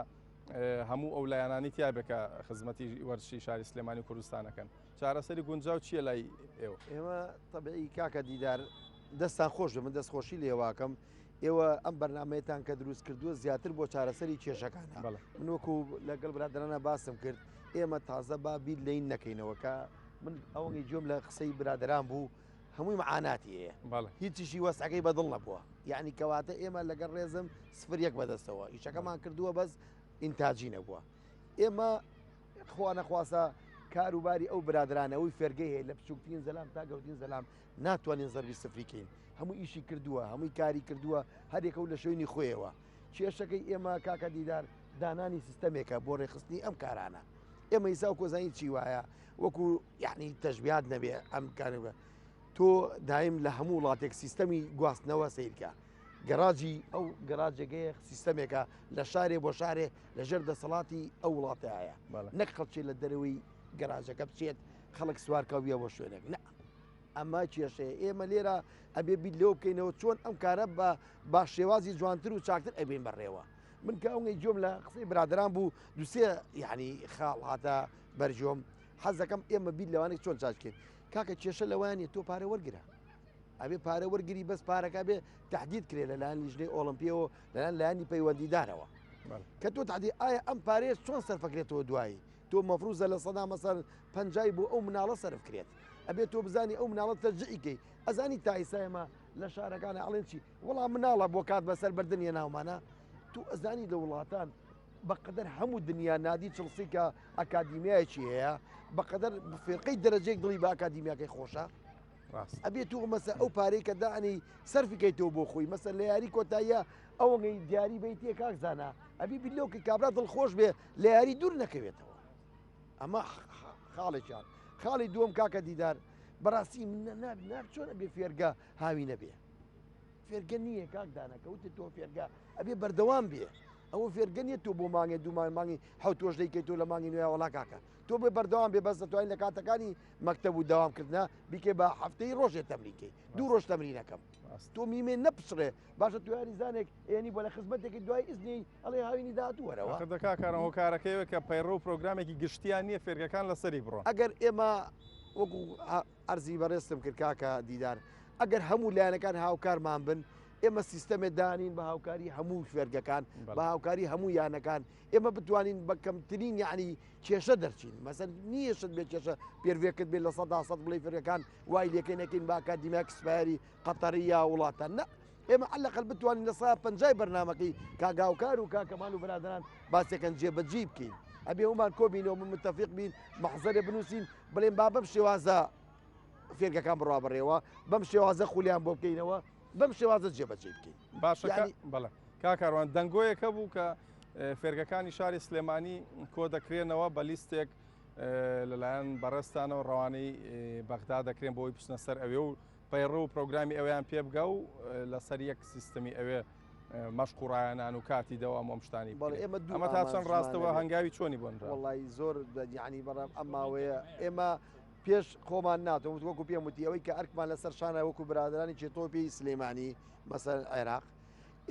هەموو ئەو لایەنانی تیا بکە خزمەتی وەرشی شاری سلێمانی کوردستانەکەن چارەسەری گونجاو چییە لای ئێوە ئێمە تەبعی کاکە دیدار دەستان خۆش من دەستخۆشی لێواکەم ئێوە ئەم بەرنمەیەتان کە دروست کردووە زیاتر بۆ چارەسەری کێشەکانە من وەکو لەگەڵ برادرانە باسم کرد ئێمە تازە با بیر لین نەکەینەوە کە من ئەوەی جۆم لە قسەی برادران بوو هەمووی معاناتی هەیە هیچیشی وەسعەکەی بەدڵ نەبووە یعنی کەواتە ئێمە لەگەڵ ڕێزم سفرێک بەدەستەوە ئیشەکەمان کردووە بەس ئینتاجی نەبووە ئێمە خوا نەخواسە کاروباری ئەو برادرانەوەی فێرگەی هەیە لە بچووکترین زەلام تا گەورترین زەلام ناتوانین زەربی سفریکەین هەموو ئیشی کردووە هەمووی کاری کردووە هەرێکە و لە شوێنی خۆیەوە کێشەکەی ئێمە کاکە دیدار دانانی سیستەمێکە بۆ ڕێخستنی ئەم کارانە ئێمە ئیسا و کۆزانی چی وایە وەکو یعنی تەشبیات نەبێ ئەم کارە تۆ دایم لە هەموو وڵاتێک سیستەمی گواستنەوە سیرکە گەراجی ئەو گەراجەکەی سیستەمێکە لە شارێ بۆ شارێ لەژێر دەسەڵاتی ئەو وڵاتایە نەک خەڵکی لە دەرەوەی گەراجەکە بچێت خەڵک سوارکەویە بۆ شوێنێک نە ئەمە کێشەیە ئێمە لێرە ئەبێ بیت لەوە بکەینەوە چۆن ئەم کارە بە شێوازی جوانتر و چاکتر ئەبین بەڕێوە من کە ئەوەی جۆم لە قسەی برادران بوو دووسێ یعنی خاڵ هاتە بەرجۆم حەزەکەم ئێمە بیت لەوانێک چۆن چاچکەین کاکە کێشە لەوانێ تۆ پارە وەرگرە ئەبێ پارە وەرگری بەس پارەکە بێ تهدید کرێ لەلایەن لیژنەی ئۆلمپیەوە لەلایەن لایەنی پەیوەندیدارەوە کە تۆ تهدید ئایا ئەم پارێز چۆن سەرفەکرێتەوە دوایی تۆ مەفروزە لە سەدا مەسەر پەنجای بۆ ئەو مناڵە سەرف کرێت ئەبێت تۆ بزانی ئەو مناڵە تەرجیعیکەی ئەزانی تایسایمە لە شارەکانە ئەڵێن چی وەڵام مناڵە بۆ کات بەسەر بردنیە ناومانە تو ئەزانی لە وڵاتان بەقدر هەموو دنیا نادی چڵسی کە ئەکادیمیایکی هەیە بەقدر فێرقەی دەرەجێک دڵی بە ئەکادیمیاکەی خۆشە ئەبێت تو مەسە ئەو پارەی کە دانی سەرفیکەیتەوە بۆ خۆی مەسەر لە یاری کۆتاییە ئەوەی دیاری بیتە کاکزانە ئەبی بیلۆکی کابرا دڵخۆش بێ لە یاری دوور نەکەوێتەوە ئەمە خاڵێکیان خاڵی دووەم کاکە دیدار بەڕاستی ناب چۆن ئەبێ فێرگە هاوی نەبێ فێرگە نییە کاکدانە کەوتە تۆ فێرگە ئەبێ بەردەوام بێ ئەوە فێرگە نیە تۆ بۆ مانگێ دوومان مانگی حوتۆش دەیکەیت تۆ لە مانگی نوێ وڵا کاکە تۆ بێ بەردەوام بێ بەس دەتوانین لە کاتەکانی مەکتەب و داوامکردنا بیکێ بە هەفتەی ڕۆژێت تەمرینکەی دوو ڕۆژ تەمرینەکەم تۆ میمێ نەپسڕێ باشە تو یاریزانێک ینی بۆ لە خزمەتێکی دوای ئیزنی ئەڵێ هاوینی داهاتووەرەوە دەکارەوە کارەکەیەوە کە پەیڕۆ و پرۆگرامێکی گشتیان نییە فێرگەکان لەسەری بڕۆ ئەگەر ئێمە وەکو ئەرزی بەڕێستم کرد کاکە دیدار ئەگەر هەموو لایەنەکان هاوکارمان بن ئێمە سیستەمێ دانین بە هاوکاری هەموو فێرگەکان بە هاوکاری هەموو یانەکان ئێمە بتوانین بە کەمترین یعنی کێشە دەرچین مەسەر نییەشت بێت کێشە پێروێکت بێت لە 100 بڵێ فێرگەکان وای لێکەی نەکەین با ئەکادیمیای کسپایری قەتەری یا وڵاتان نە ئێمە عەلەقەل بتوانین لە 150 بەرنامەکەی کاگاوکار و کاکەمال و برادران باسێکەن جێبەجێ بکەین ئەبێ هەمان کۆبینەوە من متتەفیق بین مەحزەرێ بنووسین بڵێن با بەم شێوازە فێرگەکان بڕوا بڕێەوە بەم شێوازە خولیان بۆ بکەینەوە بەم شێوازە جێبەجێ بکەین باشە بەڵێ کاکاروان دەنگۆیەکە بوو کە فێرگەکانی شاری سلێمانی کۆ دەکرێنەوە بە لیستێک لەلایەن بەڕێستانەوە ڕەوانەی بەغدا دەکرێن بۆی بچنە سەر ئەوێ و پەیڕۆ و پرۆگرامی ئەویان پێ بگە و لەسەر یەک سیستەمی ئەوێ مەشقوڕایەنان و کاتی دەوام ئەم شتانی ئەمە تا چەند ڕاستەوە هەنگاوی چۆنی بۆن وڵی زۆر یعنی بەڕام ئەماوەیە ئێمە پێش خۆمان ناتەوە وەکو پێم وتی ئەوەی کە ئەرکمان لەسەر شانە وەکو برادرانی چێتۆپی سلێمانی مەسەر عێراق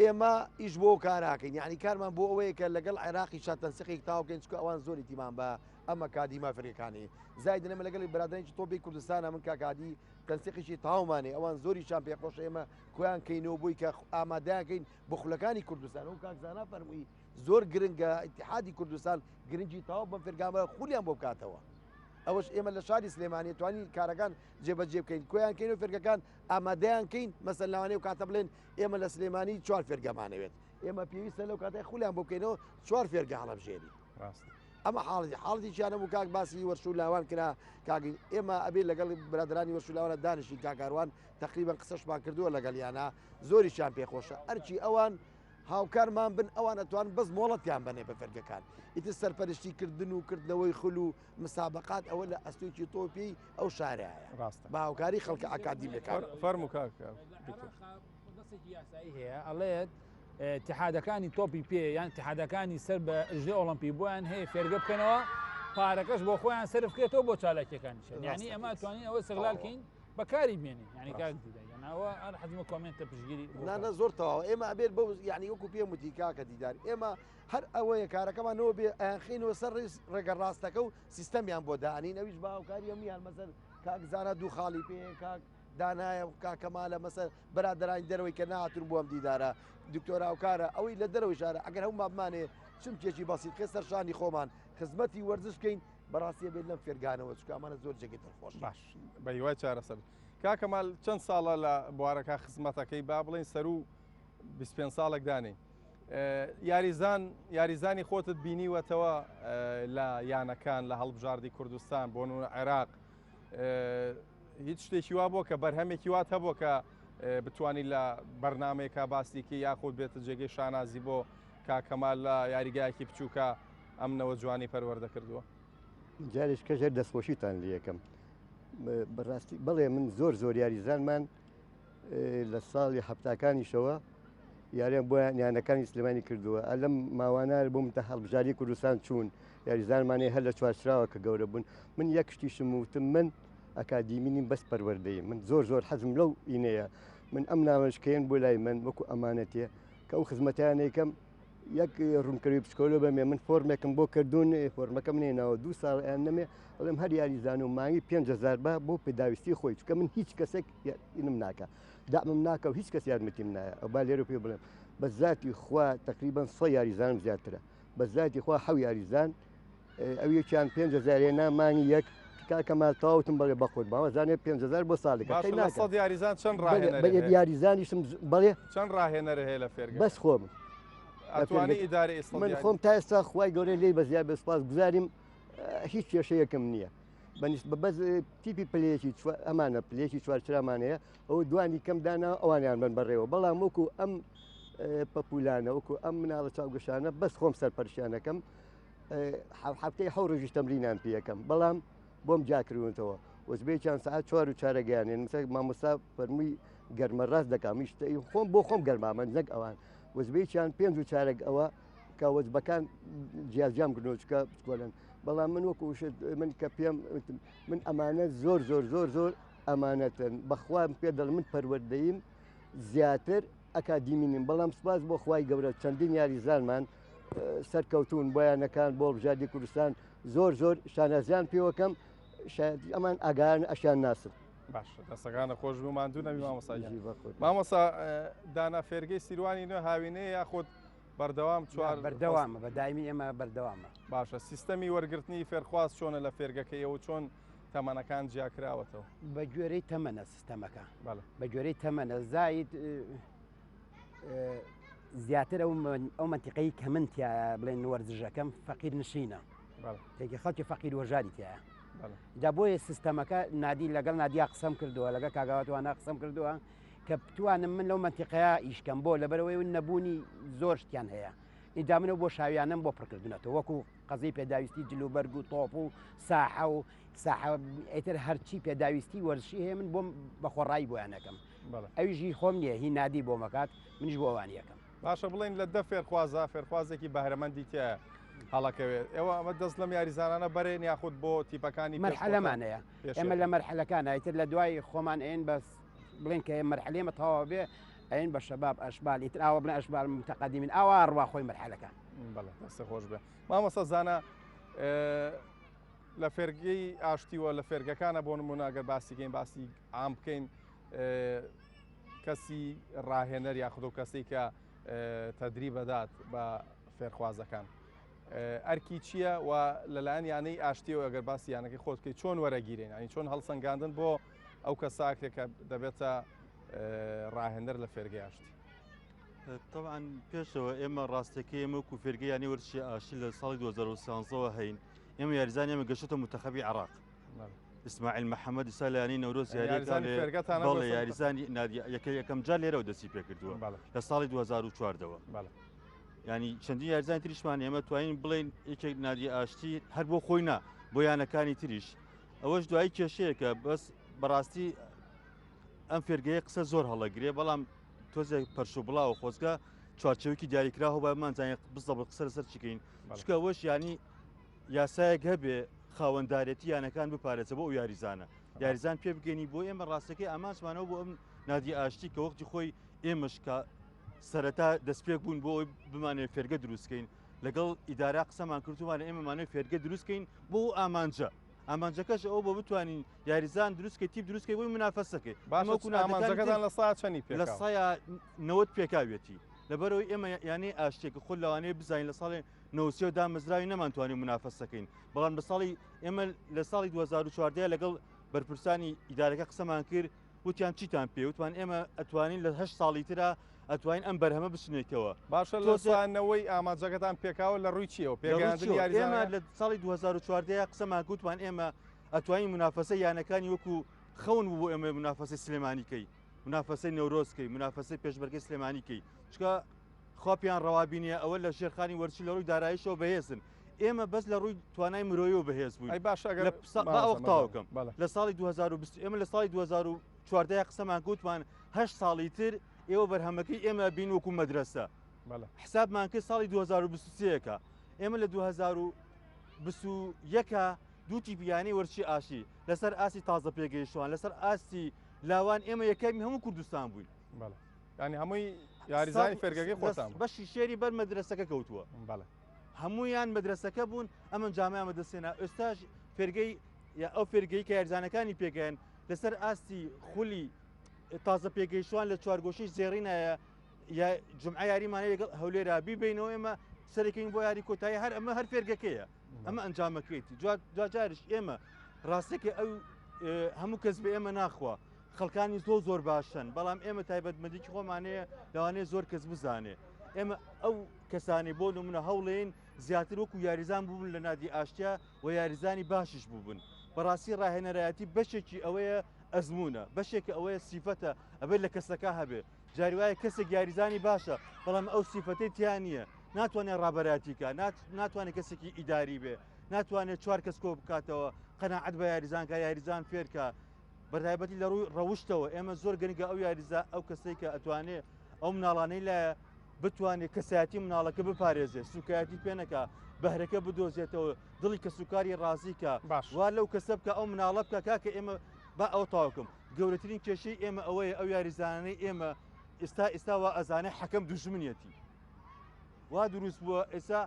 ئێمە ئیش بۆ کاراکەین یعنی کارمان بۆ ئەوەیە کە لەگەڵ عێراقی شاتەنسقێک تاوکەین چکە ئەوان زۆری تیمان بە ئەمە کادیما فریقانی زای دنەمە لەگەڵی برادرانی تۆپی کوردستانە من کاکادی تەنسیقیشی تاومانێ ئەوان زۆری شان پێخۆش ئێمە خۆیان کەینەوە بووی کە ئامادەیانکەین بە خولەکانی کوردستان و کاکزانە فەرمووی زۆر گرنگە ئیتحادی کوردستان گرنگی تاو بەم فێرگامە خولیان بۆ بکاتەوە ئەوەش ئێمە لە شاری سلێمانی توانی کارەکان جێبەجێ بکەین کۆیان کەین و فێرگەکان ئامادەیان کەین مەسەر لەوانەیە و کاتە بڵێن ئێمە لە سلێمانی 4 فێرگەمانەوێت ئێمە پێویستە لەو کاتای خولیان بۆ بکەینەوە 4 فێرگە هەڵەبژێری ئەمە حاڵەتی بوو کاک باسی وەرشو لاوان کرا کاگین ئێمە ئەبێ لەگەڵ برادرانی وەرشو لاوانە دانیشی کاکاروان تقریبا قسەشمان کردووە لەگەڵیانە زۆریشان پێخۆشە ئەرچی ئەوان هاوکارمان بن ئەوان ئەتوان بەس مۆڵەتیان بنێ بە فەرگەکان ئیتر سەرپەرشتیکردن و کردنەوەی خول و مسابقات ئەوە لە ئەستۆکی تۆپی ئەو شارەیە بە هاوکاری خەڵکە ئاکادیمەکان فەرموو کاک یاسایی هەیە ئەڵێت اتحادەکانی تۆپی پێ یان اتحادەکانی سەر بە ژێ ئۆلمپی بۆیان هەیە فێرگە بکەنەوە پارەکەش بۆ خۆیان سرف بکرێتەوە بۆ چالاکیەکانیشن یعنی ئەمە توانین ئەوە سەغلالکەین بەکاری بێنین ینی کاکەوە ئەر حەزمە کۆمنتە پشگیری نانە زۆر تەواو ئێمە ئەبێت بەو یعنی وەکو پێم وتی کاکە دیدار ئێمە هەر ئەوەیە کارەکەمانەوە بێ ئەخینەوە سەر ڕێگە ڕاستەکە و سیستەمیان بۆ داهێنین ئەویش بە هاوکاری هەمیان مەسەر کاکزانە دوو خاڵی پێ کاک دانایە کاکەمالە مەسەر بەرادەرانی دەرەوەی کە نهاتون بۆ ئەم دیدارە دکتۆر هاوکارە ئەوەی لە دەرەوەی شارە ئەگەر هەموو مابمانێ چمکێکی بەسیط خێ سەر شانی خۆمان خزمەتی وەرزشکەین بەڕاستیە بێت لەم فێرگانەوە چکە ئەمانە زۆر جێگەی دڵخۆش باش بە هیوای چارەسەر کاکەمال چەند ساڵە لە بوارەکە خزمەتەکەی با بڵێن سەر و 25 ساڵێک دانێ یاریزانی خۆتت بینیوەتەوە لە یانەکان لە هەڵبژاردی کوردستان بۆ عێراق هیچ شتێکی وا بووە کە بەرهەمێکی وات هەبووە کە بتوانانی لە بەرنمەیەکە باسیکی یاخود بێتە جێگەی شانازی بۆ کاکەمال لە یاریگایەکی بچووکە ئەمنەوە جوانی پەروەردە کردووە جارێک کەژێر دەستخۆشیتان لە یەکەم بەڕاستی بڵێ من زۆر یاریزانمان لە ساڵی هەفتاکانیشەوە یاریان بۆ یانەکانی سلێمانی کردووە ئەلەم ماوانە بۆ منتە هەڵبژاری کوردستان چوون یاریزانمانێ هەر لە چوارچراوە کە گەورە بوون من یەک شتیشم وتم من ئەکادیمینیم بەس پەروەردەیە من زۆر حەزم لەو ئینەیە من ئەم نامەشکەیەن بۆ لای من وەکو ئەمانەتێ کە ئەو خزمەتیانێکم یەک ڕوونکەوی پچکۆلە بەمێ من فۆرمێکم بۆ کردوون فۆرمەکەم نێناوە 2 ساڵ یان نەمێ ئەڵێم هەر یاریزان و مانگی 5,000 با بۆ پێداویستی خۆی چکە من هیچ کەسێک ئینم ناکە دامم ناکە و هیچ کەس یارمەتیم نایە ئەو با لێرە پێ بڵێم بە ذاتی خوا تقریبا 100 یاریزانم زیاترە بە ذاتی خوا 7 یاریزان ئەو یەکیان 5,000 نا مانگی یەک کاکەمال تاوتم بەڵێ بەخۆت باوەزانێ 5,000 بۆ ساڵێک یاریزان چەند یاریزانیشم بڵێ چەند ڕاهێنەرە هەیە لە فێرگە بەس خۆم ئەتوانی ئیدارە ئێستا من خۆم تا ئێستا خوای گەورەی لێ بەزیاد بە سپاس گوزاریم هیچ کێشەیەکم نییە بەنسبە بەس تیپی پلەیەکی ئەمانە پلێکی چوارچرامانەیە ئەو دوانی کەم دانا ئەوانیان بن بەڕێوە بەڵام وەکو ئەم پەپولانە وەکو ئەم مناڵە چاوگەشانە بەس خۆم سەرپەرشیانەکەم هەفتەی حەو ڕۆژی تەمرینان پێیەکەم بەڵام بۆم جاکردونەوە وەزبێکیان سعات 4 و چارەگەیانێن مثل مامۆستا فەرمووی گەرمە ڕاست دەکەم شتەی خۆم بۆ خۆم گەرمامە نەک ئەوان وەزبێکیان 5 و چارەگ ئەوە کە وەزبەکان جیاجام گرنۆچکە بچکۆلن بەڵام من وەکو من کە پێم من ئەمانە زۆر ئەمانەتن بەخوام پێ دەڵ من پەروەردەیم زیاتر ئەکادیمینیم بەڵام سپاس بۆ خوای گەورە چەندین یاریزانمان سەرکەوتون بۆیانەکان بۆ هەڵبژاردی کوردستان زۆر شانازیان پێوەکەم ئەمان ئاگان ئەشیان ناسن باش دەستەکانە خۆش بووماندوو نەبی مامۆساجی مامۆسا دانا فێرگەی سیروانی نوێ هاوینەیە یاخۆت بەردەوام بەردەوامە بە دایمی ئێمە بەردەوامە باشە سیستەمی وەرگرتنی فێرخواست چۆنە لە فێرگەکەیەوە چۆن تەمەنەکان جیاکراوەتەوە بە گوێرەی تەمەنە سیستەمەکە بە گوێرەی تەمەنە زاید زیاتر ئەو منتیقەی کە من تیا بڵێن وەرزشەکەم فەقیر نشینە تێکی خەڵکی فەقیر وەژاری تایە دا بۆیە سیستەمەکە نادی لەگەڵ نادیا قسەم کردووە لەگە کاگاواتوانە قسەم کردووە کە بتوانم من لەو منتیقەیە ئیشکەم بۆ لەبەرەوەی نەبوونی زۆر شتیان هەیە ئیدا منە بۆ شاویانم بۆ پڕکردنەوە وەکو قەزەی پێداویستی جلوبەرگ و تۆپ و ساحە و ئیتر هەرچی پێداویستی وەرزشی هەیە من بۆم بە خۆڕایی بۆیانەکەم ئەویژی خۆم نییە هی نادی بۆ مەکات منیش بۆ ئەوانیەکەم باشە بڵێن لە دە فێرخوازە فێرخوازێکی بەهرەمەندی تایە هەڵەکەوێت ئێوە ئەمە دەست لەم یاریزانانە بەرێن یاخود بۆ تیپەکانی مەرحەلەمانەیە ئێمە لە مەرحەلەکانە ئیتر لە دوای خۆمان ئێن بەس بڵێن کە مەرحەلێمە تەواو بێ ئەین بە شەباب ئەشبال ئیتر ئاوە بڵێن ئەشبال متەقەدیمین ئاوا ڕواخۆی مەرحەلەکان بەڵێ دەستە خۆش بێ مامۆستا زانە لە فێرگەی ئاشتیوە لە فێرگەکانە بۆ نمونە ئەگەر باسیکەین باسی عام بکەین کەسی ڕاهێنەر یاخود و کەسی کە تەدری بەدات بە فێرخوازەکان ئەرکی چییە و لەلایەن یانەی ئاشتیەوە ئەگەر باسی یانەکەی خۆت بکەیت چۆن وەرەگیرێن ئەنی چۆن هەڵسەنگاندن بۆ ئەو کەساکێکە دەبێتە ڕاهێنەر لە فێرگەی ئاشتی طبعا پێشەوە ئێمە ڕاستەکەی ئێمە و فێرگەیانی وەرشی ئاشتی لە ساڵی 2013ەوە هەین ئێمە یاریزان ئێمە گەشتە منتەخەبی عێراق ئیسماعیل محەممەد سالانی نەورۆز یاریزانی یەکەم جار لێرەوە دەستی پێکردووە لە ساڵی 2014ەوە ینی چەندین یاریزانی تریشمان ئێمە توانین بڵێن یەکێک نادی ئاشتی هەر بۆ خۆی نا بۆ یانەکانی تریش ئەوەش دوایی کێشەیەکە بەس بەڕاستی ئەم فێرگەیە قسە زۆر هەڵەگرێ بەڵام تۆزێک پەرشو بڵاو خۆزگە چوارچەوەکی دیاریکراوە بەمانزانانی بزەبڵ قسە لەسەر چکەین چکە ئەوەش ینی یاسایەک هەبێ خاوەنددارەتی یانەکان بپارێتە بۆ ئەو یاریزانە یاریزان پێ بگەنی بۆ ئێمە ڕاستەکەی ئامانجمانەوە بۆ ئەم نادی ئاشتی کە وەختی خۆی ئێمەشکە سەرەتا دەستپێک بوون بۆ بمانێت فێرگە دروستکەین لەگەڵ ئیدارا قسەمان کردوانە ئێمەمانێت فێرگە دروستکەین بۆ ئامانجە ئامانجەکەش ئەو بۆ بتوانین یاریزان دروستکە تیپ دروستکەی بۆی منافەسەکەی ئامانجەکەتان لە ساعت چەندی لە سایە 90 پێکاوێتی لەبەرەوەی ئێمە یانەی ئاشتێکە خۆ لەوانەیە بزانین لە ساڵی 90 دامەزراوی نەمانتوانین منافەسەکەین بەڵام بە ساڵی ئێمە لە ساڵی 2014 لەگەڵ بەرپرسانی ئیدارەکە قسەمان کرد وتیان چیتان پێ وتوان ئێمە ئەتوانین لە 8 ساڵی ترا ئەتوانین ئەم بەرهەمە بچنێتەوە باشە لەسانەوەی ئامانجەکەتان پێکاوە لە ڕووی چیەوە ئێمە لە ساڵی 2014 قسەمان گوتمان ئێمە ئەتوانین منافەسە یانەکانی وەکو خەون بوو ئێمە منافەسەی سلێمانیکەی منافەسەی نەورۆزکەی منافەسەی پێشبەرگەی سلێمانیکەی چکە خۆپیان ڕەوابینە ئەوە لە شێرخانی وەرچی لە ڕووی داراییشەوە بەهێزن ئێمە بەس لە ڕووی توانای مرۆیەوە بەهێز بووین ئەوەختاوکەم لە ساڵی 2020 ئێمە لە ساڵی 2014 قسەمان گوتمان 8 ساڵی تر ئێوە بەرهەمەکەی ئێمە بین وەکو مەدرسە حسابمان کرد ساڵی 2023ەکە ئێمە لە 2021 دووتی بیانی وەرچی ئاشی لەسەر ئاسی تازە پێگەیشتوان لەسەر ئاستی لاوان ئێمە یەکەمی هەموو کوردستان بووین ینی هەمووی یاریزانی فێرگەکەی خۆتان بەشی شێری بەر مەدرسەکە کەوتووە هەموویان مەدرسەکە بوون ئەمە جامعە دەستێنا ئێستاش فێرگەی یا ئەو فێرگەی کە یاریزانەکانی پێگەیان لەسەر ئاستی خولی تازە پێگەیشتوان لە چوارگۆشی زێڕینایە یا جمعە یاریمانە لەگەڵ هەولێرا بیبینەوە ئێمە سەرەکەین بۆ یاری کۆتایی هەر ئەمە هەر فێرگەکەیە ئەمە ئەنجامەکەیتی جاجارش ئێمە ڕاستێکە ئەو هەموو کەس بە ئێمە ناخوا خەڵکانی زۆر باشن بەڵام ئێمە تایبەتمەندێکی خۆمانەیە لەوانەیە زۆر کەس بزانێ ئێمە ئەو کەسانی بۆ نمونە هەوڵێن زیاتر وەکو یاریزان بوون لە نادی ئاشتیا و یاریزانی باشش بووبن بەڕاستی ڕاهێنەرایەتی بەشێکی ئەوەیە ئەزمونە بەشێکە ئەوەیە سیفەتە ئەبێت لە کەسەکە هەبێ جاری وایە کەسێک یاریزانی باشە بەڵام ئەو سیفەتەی تیان نییە ناتوانێت ڕابەراتیکە ناتوانێت کەسێکی ئیداری بێ ناتوانێت چوار کەس کۆ بکاتەوە قەناعەت بە یاریزانکە یاریزان فێرکە بەتایبەتی لە ڕووی ڕەوشتەوە ئێمە زۆر گەنگە ئەو یاریزا ئەو کەسەی کە ئەتوانێت ئەو مناڵانەی لایە بتوانێت کەسایەتی مناڵەکە بپارێزێت سوکایەتی پێنەکە بەهرەکە بدۆزێتەوە دڵی کە سوکاری ڕازیکە وا لەو کەسە بکە ئەو مناڵە بکە کاکە ئێمە با ئەو تاوکم گەورەترین کێشەی ئێمە ئەوەیە ئەو یاریزانەی ئێمە ئێستا وا ئەزانێ حەکەم دوژمنیەتی وا دروست بووە ئێستا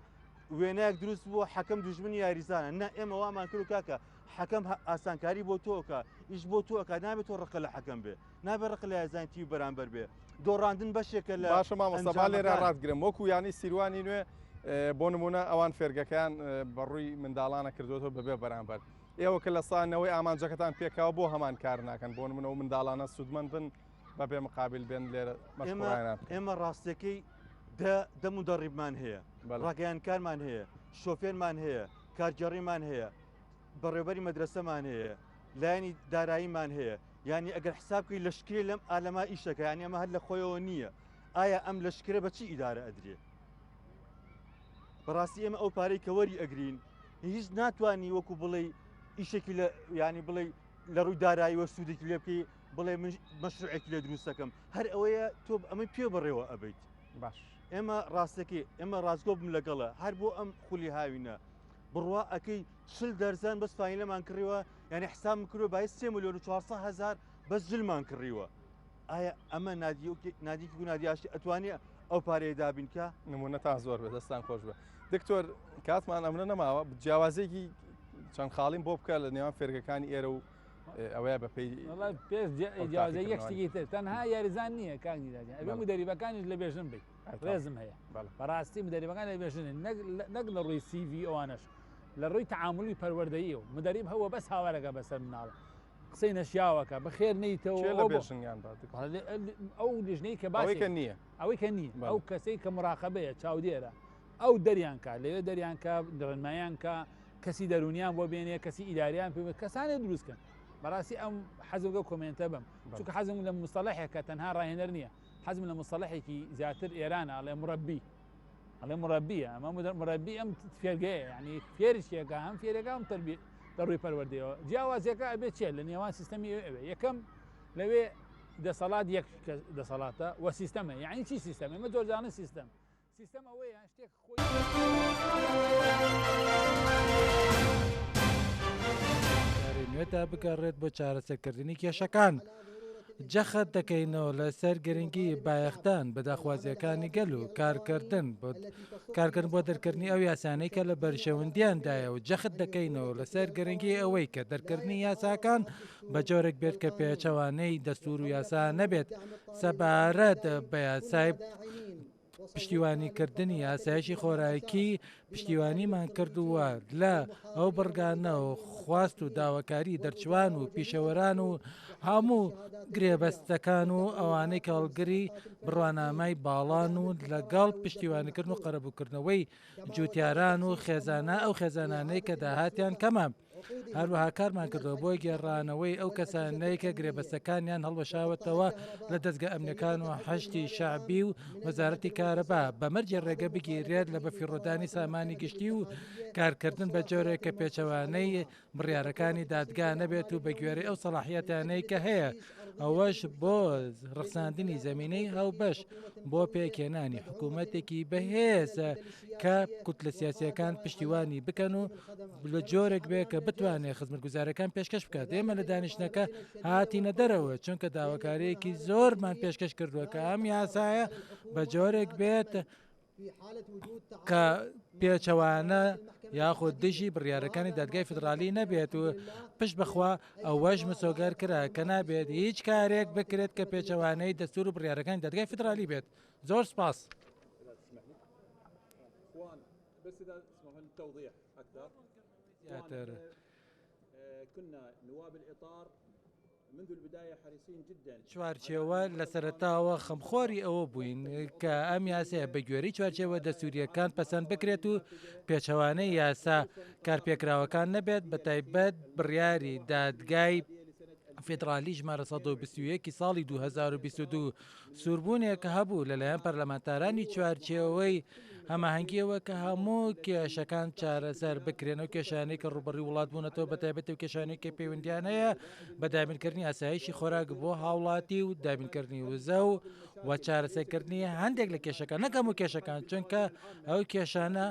وێنەیەک دروست بووە حەکەم دوژمنی یاریزانە نه ئێمە وامان کرد کاکە حەکەم ئاسانکاری بۆ تۆکە ئیش بۆ تۆکە نابێت تۆ ڕقە لە حەکەم بێ نابێت ڕق لە یازانتی بەرامبەر بێ دۆڕاندن بەشێکە لە باشە مامۆستا لێرە ڕاتگرم وەکو ینی سیروانی نوێ بۆ نمونە ئەوان فێرگەکان بەڕووی منداڵانە کردوەوە بەبێ بەرامبەر ئێوە کە لە سانەوەی ئامانجەکەتان پێکاوە بۆ هەمان کار ناکەن بۆ نمونە و منداڵانە سوودمەند بن بەبێ مقابل بێن لێرە ئێمە ڕاستەکەی دەم و دەڕیبمان هەیە ڕاگەیانکارمان هەیە شۆفێرمان هەیە کارگەڕیمان هەیە بەڕێوەبەری مەدرسەمان هەیە لایەنی داراییمان هەیە ینی ئەگەر حسابکەی لەشکرێ لەم ئالەما ئیشەکە ینی ئەمە هەر لە خۆیەوە نییە ئایا ئەم لەشکرە بە چی ئیدارە ئەدرێ بەڕاستی ئێمە ئەو پارەی کە وەری ئەگرین هیچ ناتوانانی وەکو بڵێ ئیشێکی ینی بڵێ لە ڕووی داراییوە سوودێکی لێ بکەی بڵێ مەشروعێکی لێ دروستەکەم هەر ئەوەیە تۆ ئەمەی پێ بڕێوە ئەبیت باش ئێمە ڕاستەکەی ئێمە ڕازگۆ بم لەگەڵە هەر بۆ ئەم خولی هاوینە بڕوا ئەەکەی 40 دەرزان بەس فاینلەمان کڕیوە یعنی حسام کردو باید 3 ملیۆن و 400,000 بەس زلمان کڕیوە ئایا ئەمە نادیکی و نادیاشتی ئەتوانێت ئەو پارەیە دابینکە نمونە تا زۆر بێت دەستان خۆش بە دکتۆر کاتمان ئەمرە نەماوە جیاوازێکی چەند خاڵین بۆ بکە لە نێوان فێرگەکانی ئێرە و ئەوەیە بە پێی پێش جیاوازە یەکشتێکی تر تەنها یاریزان نییە کاگیداجان ئەبێ مدەریبەکانیش لە بێژن بێت ڕێزم هەیە بەڕاستی مدەریبەکان لە بێژن نەک لە ڕووی CV ئەوانش لە ڕووی تعاملی پەروەردەیی و مدەریب هەوە بەس هاوارەکە بەسەر مناڵە قسەی نەشیاوەکە بەخێر نیتەوە ئەو لیژنەی کە باسێکە نییە ئەوەی کە نییە ئەو کەسەی کە مراقەبەیە چاودێرە ئەو دەریانکە لەوێ دەریانکە ڕێنمایانکە کەسی دەرونیان بۆ بێنێ کەسی ئیداریان پێ کەسانێ دروستکەن بەڕاستی ئەم حەزمگە کۆمنتە بم چونکە حەزم لە مستەڵحێکە تەنها ڕاهێنەر نییە حەزم لە مستەڵحێکی زیاتر ئێرانە ئەڵێ مڕەبی ئەڵێ مڕەبیە ئەمە مڕەبی ئەم فێرگەیە یعنی فێرشێکە هەم فێرەکە ئەم تەربیە دەڕووی پەروەردەیەوە جیاوازیەکە ئەبێت چێت لە نێوان سیستەمی ئەوێ یەکەم لەوێ دەسەڵات یەک دەسەڵاتە وە سیستەمە یعنی چی سیستەمە ئەمە جۆرجانە سیستەم ئەوەیە شتێک خۆی نوێتە بگەڕێت بۆ چارەسەرکردنی کێشەکان جەخت دەکەینەوە لەسەر گرنگی بایەختان بە داخوازیەکانی گەل و کارکردن بۆ دەرکردنی ئەو یاسانەی کە لە بەرشەوندیاندایە و جەخت دەکەینەوە لەسەر گرنگی ئەوەی کە دەرکردنی یاساکان بە جۆرێک بێت کە پێچەوانەی دەستور و یاسا نەبێت سەبارەت بە یاسای پشتیوانیکردنی یاسایشی خۆراکی پشتیوانیمان کردووە لە ئەو بڕگانە و خواست و داواکاری دەرچوان و پیشەوەران و هەموو گرێبەستەکان و ئەوانەی کەڵگری بڕوانامای باڵان و لەگەڵ پشتیوانیکردن و قەرەبووکردنەوەی جوتیاران و خێزانە ئەو خێزانانەی کە داهاتیان کەمە هەروەها کارمان کردەوە بۆ گێڕانەوەی ئەو کەسانەی کە گرێبەستەکانیان هەڵبەشاوەتەوە لە دەستگە ئەمنەکان و حەشتی شعبی و وەزارەتی کارەبا بەمەرجێ ڕێگە بگیرێت لە بەفیڕۆدانی سامانی گشتی و کارکردن بە جۆرێک کە پێچەوانەی بڕیارەکانی دادگا نەبێت و بە گوێرەی ئەو سەلاحیەتانەی کە هەیە ئەوەش بۆ ڕخساندنی زمینەی هەڵبەش بۆ پێکێنانی حکوومەتێکی بەهێزە کە کوتلە سیاسیەکان پشتیوانی بکەن و لە جۆرێک بێ کە بتوانێت خزمەتگوزارەکان پێشکەش بکات ئێمە لە دانیشتەکە هاتینە دەرەوە چونکە داواکاریەکی زۆرمان پێشکەش کردووە کە ئەم یاسایە بە جۆرێک بێت کە پێچەوانە یاخود دژی بڕیارەکانی دادگای فدرالی نەبێت و پشت بخوا ئەوەش مسۆگار کرا کە نابێت هیچ کارێک بکرێت کە پێچەوانەی دەستور و بڕیارەکانی دادگای فدرالی بێت. زۆر سپاس. چوارچێوە لە سەرەتاوە خەمخۆری ئەوە بووین کە ئەم یاسەیە بە گوێرەی چوارچێوە دەسووریەکان پەسەند بکرێت و پێچەوانەی یاسا کارپێکراوەکان نەبێت بە تایبەت بڕیاری دادگای فێدرالی ژمارە 121 ساڵی 2022 سووربوونێکە هەبوو لەلایەن پەرلەمانتارانی چوارچێوەی هەماهەنگیەوە کە هەموو کێشەکان چارەسەر بکرێنەوە کێشانەی کە ڕوبەڕی وڵات بوونەتەوە بە تایبەت و کێشانێکی پەیوەندیان هەیە بە دابینکردنی ئاسایشی خۆراک بۆ هاوڵاتی و دابینکردنی وزە و چارەسەرکردنی هەندێک لە کێشەکان نەکەم و کێشەکان چونکە ئەو کێشانە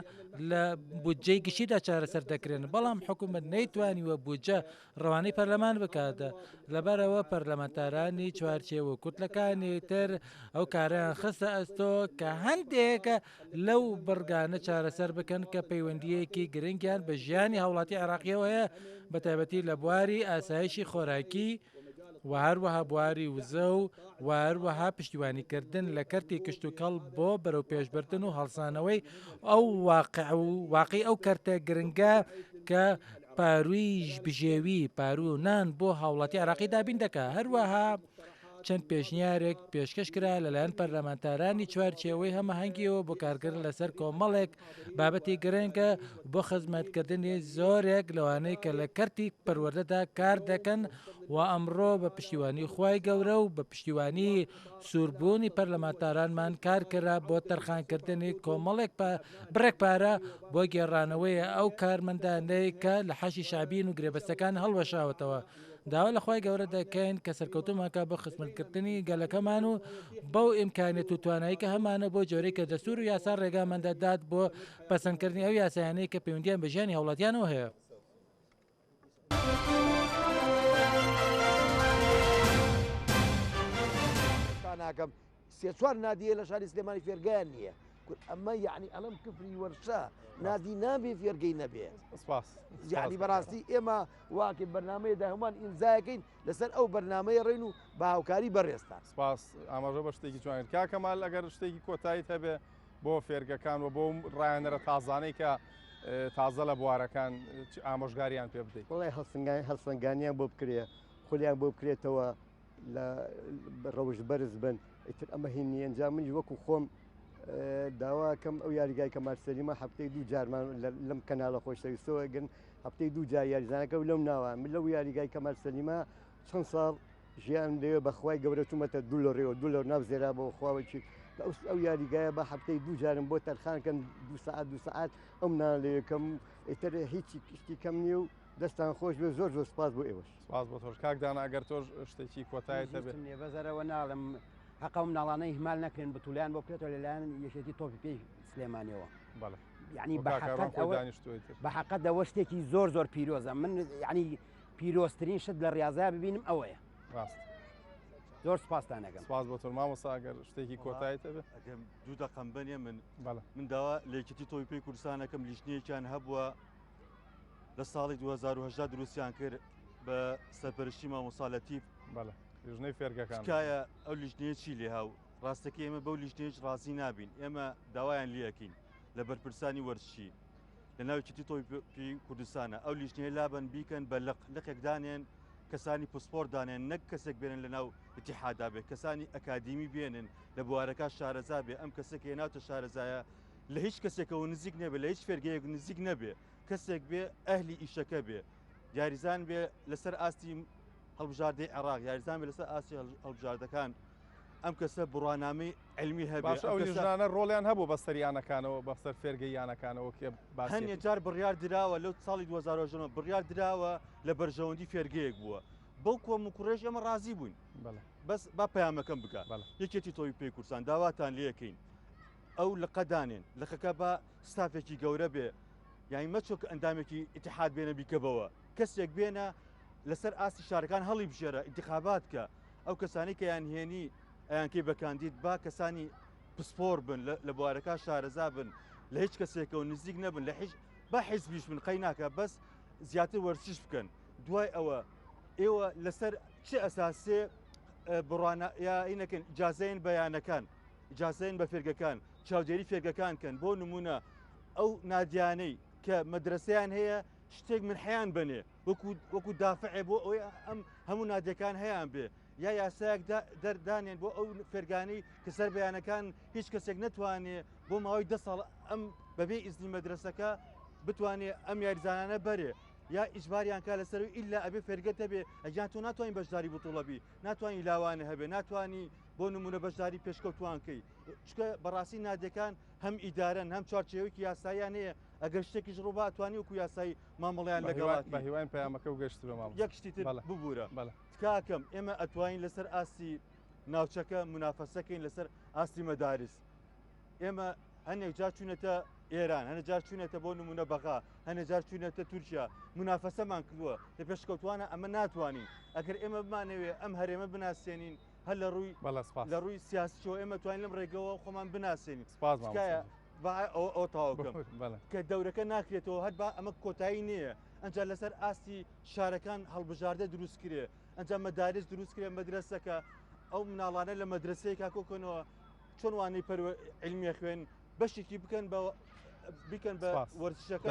لە بودجەی گشتیدا چارەسەر دەکرێن بەڵام حکوومەت نەیتوانیوە بودجە ڕەوانەی پەرلەمان بکاتە لەبەرەوە پەرلەمانتارانی چوارچێوە کوتلەکانی تر ئەو کاریان خستە ئەستۆ کە هەندێکە لەو بڕگانە چارەسەر بکەن کە پەیوەندیەکی گرنگیان بە ژیانی هاوڵاتی عێراقیەوە هەیە بە تایبەتی لە بواری ئاسایشی خۆراکی و هەروەها بواری وزە و هەروەها پشتیوانیکردن لە کەرتی کشت و کەڵ بۆ بەرەو پێشبردن و هەڵسانەوەی ئەو واقعی ئەو کەرتە گرنگە کە پارویش بژێوی پارو و نان بۆ هاوڵاتی عێراقی دابین دەکات. هەروەها چەند پێشنیارێک پێشکەش کرا لەلایەن پەرلەمانتارانی چوارچێوەی هەماهەنگیەوە بۆ کارکردن لەسەر کۆمەڵێک بابەتی گرنگە بۆ خزمەتکردنی زۆرێک لەوانەی کە لە کەرتی پەروەردەدا کار دەکەن و ئەمڕۆ بە پشتیوانی خوای گەورە و بە پشتیوانی سووربوونی پەرلەمانتارانمان کار کرا بۆ تەرخانکردنی کۆمەڵێک بڕێک پارە بۆ گێڕانەوەی ئەو کارمەندانەی کە لە حەشی شابین و گرێبەستەکان هەڵوەشاوەتەوە. داوا لە خۆی گەورە دەکەین کە سەرکەوتوماکە بۆ خزمەتکردنی گەلەکەمان و بەو ئیمکانێت و توانایی کە هەمانە بۆ جۆرەی کە دەستور و یاسا ڕێگامەندەدات بۆ پەسەندکردنی ئەو یاسایانەی کە پەیوەندیان بە ژیانی هەوڵاتیانەوە هەیە. ناکەم سێ چوار نادیە لە شاری سلێمانی فێرگیان نییە ئەمە یعنی ئەڵم کفری وەرشە نادی نابێ فێرگەی نەبێت یعنی بەڕاستی ئێمە واکە بەرنمەیەدا هەمان ئینزایەکەین لەسەر ئەو بەرنمەیە ڕێن و بە هاوکاری بەڕێستان سپاس ئاماژە بە شتێکی جوان کاکەمال ئەگەر شتێکی کۆتایی هەبێ بۆ فێرگەکان و بۆ ڕایەنەرە تازانەی کە تازە لە بوارەکان ئامۆژگاریان پێ بدەیت وڵی هەڵسەنگانیان بۆ بکرێ خولیان بۆ بکرێتەوە لە ڕەوش بەرز بن ئیتر ئەمە هینی ئەنجام منی وەکو خۆم داواکەم ئەو یاریگای کە مارسەلیمە هەفتەی دوو جارمان لەم کەناڵە خۆشەویستەوە گەن هەفتەی دوو جار یاریزانەکە و لەم ناوە من لەو یاریگای کە مارسەلیمە چەند ساڵ ژیان لێوە بەخوای گەورە چوومەتە دوو لە ڕێوە دوو لە ناو زێرا بۆ خواوەکی ئەو یاریگایە بە هەفتەی دوو جارم بۆ تەرخانکەن دو سعات ئەم نالەیەکەم ئیتر هیچی شتی کەم نییە و دەستان خۆش بێ زۆر زۆر سپاس بۆ ئێوەش سپاس بۆ تۆش کاکدان ئەگەر تۆش شتێکی کۆتایت هەبێت بەزەرەوە ناڵم حەقەم ناڵانەی هەمال نەکرێن بەتولیان بۆ بکرێتەوە لەلایەن یەکێتی تۆپی پێی سلێمانیەوە یعنی بە حەقەت ئەوە شتێکی زۆر زۆر پیرۆزە من یعنی پیرۆستترین شت لە ڕاضا ببینم ئەوەیە زۆر سپاسانەکەم سپاس بۆ تۆ مامۆستا ئەگەر شتێکی کۆتایت هەبێت دوو دەقەمبەنیە من داوا لە یەکێتی تۆپی پێی کوردستانەکەم لیژنەیەکیان هەبووە لە ساڵی 2010 دروستیان کرد بە سەرپەرشتی مامۆستا لەتیف لیژنەی فێرگەکان تکایە ئەو لیژنەیە چی لێ هاو ڕاستەکە ئێمە بەو لیژنەیەش ڕازی نابین ئێمە داوایان لەکەین لە بەرپرسانی وەرزشی لە ناوچێتی تۆپی کوردستانە ئەو لیژنەیە لابن بیکەن بە لەقێکدانێن کەسانی پسپۆر دانێن نەک کەسێک بێنن لە ناو ئیتیحادا بێ کەسانی ئەکادیمی بێنن لە بوارەکە شارەزا بێ ئەم کەسێک هێناوتە شارەزایە لە هیچ کەسێکەوە نزیک نەبێ لە هیچ فێرگەیەک نزیک نەبێ کەسێک بێ ئەهلی ئیشەکە بێ یاریزان بێ لەسەر ئاستی هەڵبژاردەی عێراق یاریزان بێ لەسەر ئاستی هەڵبژاردەکان ئەم کەسە بڕوانامەی علمی هەبێ ئەو لیژنانە ڕۆڵیان هەبوو بە سەریانەکانەوە بەسەر فێرگەیانەکانەوە کێ هەنێ جار بڕیار درراوە لەو ساڵی 2010 بڕیار درراوە لە بەرژەوەندی فێرگەیەک بووە بەو کۆم و کوڕێژ ئەمە ڕازی بووین بەس با پەیامەکەم بکە یەکێتی تۆی پێی کورسان داواتان لەکەین ئەو لە قەدانێن لەخەکە بە ستافێکی گەورە بێ یانی مەچۆکە ئەندامێکی ئیتحاد بێنە بیکەبەوە کەسێک بێنە لەسەر ئاستی شارەکان هەڵی بژێرە ئینتیخابات کە ئەو کەسانی کە یان هێنی ئەیانکەی بەکاندید با کەسانی پسپۆر بن لە بوارەکە شارەزا بن لە هیچ کەسێکەوە نزیک نەبن لە با حیزبیش من قەی ناکە بەس زیاتر وەرزش بکەن دوای ئەوە ئێوە لەسەر چه ئەساسێ بڕوانەکەن ئیجازەین بەیانەکان ئیجازەین بە فێرگەکان چاودێری فێرگەکان بۆ نمونە ئەو نادیانەی کە مەدرسەیان هەیە شتێک من حیان بنێ وەکو دافعێ بۆ ئەوەی ئەم هەموو نادیەکان هەیەیان بێ یا یاسایەک دەردانێن بۆ ئەو فێرگانەی کە سەر بەیانەکان هیچ کەسێک نەتوانێت بۆ ماوەی 10 ساڵ ئەم بەبێ ئیزنی مەدرسەکە بتوانێت ئەم یاریزانانە بەرێ یا ئیجباریان کا لەسەر ئیلا ئەبێ فێرگەتە بێ ئەجان تۆ ناتوانین بەشداری بوتوڵەبی ناتوانانی لاوانە هەبێ ناتوانانی بۆ نمونە بەشداری پێشکەوتوانکەی چکە بەڕاستی نادەکان هەم ئیدارەن هەم چارچێوەیەکی یاساییان هەیە ئەگەر شتێکیش ڕووبا توانی وەکو یاسایی مامەڵیان لەگەڵات بە هیوان پەیامەکە و گەشت بە ماڵ یەک شتی تر ببوورە تکاکەم ئێمە ئەتوانین لەسەر ئاستی ناوچەکە منافەسەکەین لەسەر ئاستی مەدارس ئێمە هەنێک جار چوونەتە ئێران هەنە جار چوونێتە بۆ نمونە بەغا هەنە جار چوونێتە تورکیا منافەسەمان کردووە لە پێشکەوتوانە ئەمە ناتوانین ئەگەر ئێمە بمانەوێ ئەم هەرێمە بناسیێنین هەر لە ڕووی سیاسیەوە ئێمە توانین لەم ڕێگەوە خۆمان بناسیێنین ئەو تاواکەم کە دەورەکە ناکرێتەوە هەر با ئەمە کۆتایی نییە ئەنجا لەسەر ئاستی شارەکان هەڵبژاردە دروست کرێ ئەنجا مەدارس دروست کرێ مەدرسەکە ئەو مناڵانە لە مەدرسەیەکا کۆکەنەوە چۆن وانەی علمیە خوێن بەشێکی بکەن بە وەرزشەکە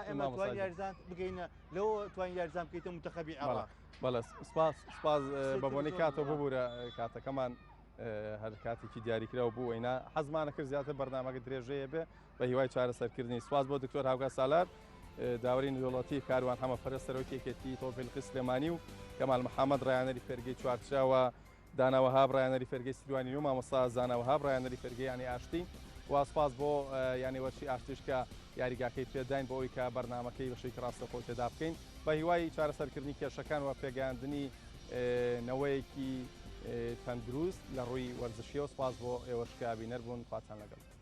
ئەمە توان یاریزان بگەینە لەوە توان یاریزان بکەیتە منتەخەبی عێراق بەڵێ سپاس بەبوونی کاتەوە ببوورە کاتەکەمان هەر کاتێکی دیاریکراوە بوو ئەینا حەزمانە کرد زیاتر بەرنامەکە درێژەیە بێ بە هیوای چارەسەرکردنی سواز بۆ دکتۆر هاوگا سالار داوەری نێودەوڵەتی کاروان هەمەفەرە سەرۆکیەکێتی تۆفیل سلێمانی و کەمال محەممەد ڕایەنەری فێرگەی چوارچراوە داناوەهاب ڕایەنەری فێرگەی سیروانی و مامۆستا زاناوەهاب ڕایەنەری فێرگەی ینی ئاشتی واسپاس بۆ ینی وەرشی ئاشتیش کە یاریگاکەی پێداین بۆ ئەوی کە بەرنامەکەی بەشێکی ڕاستەخۆ تێدا بکەین بە هیوای چارەسەرکردنی کێشەکان و پێگەاندنی نەوەیەکی تەندروست لە ڕووی وەرزشیەوە. سپاس بۆ ئێوەشکا بینەر بوون، خواتان لەگەڵ.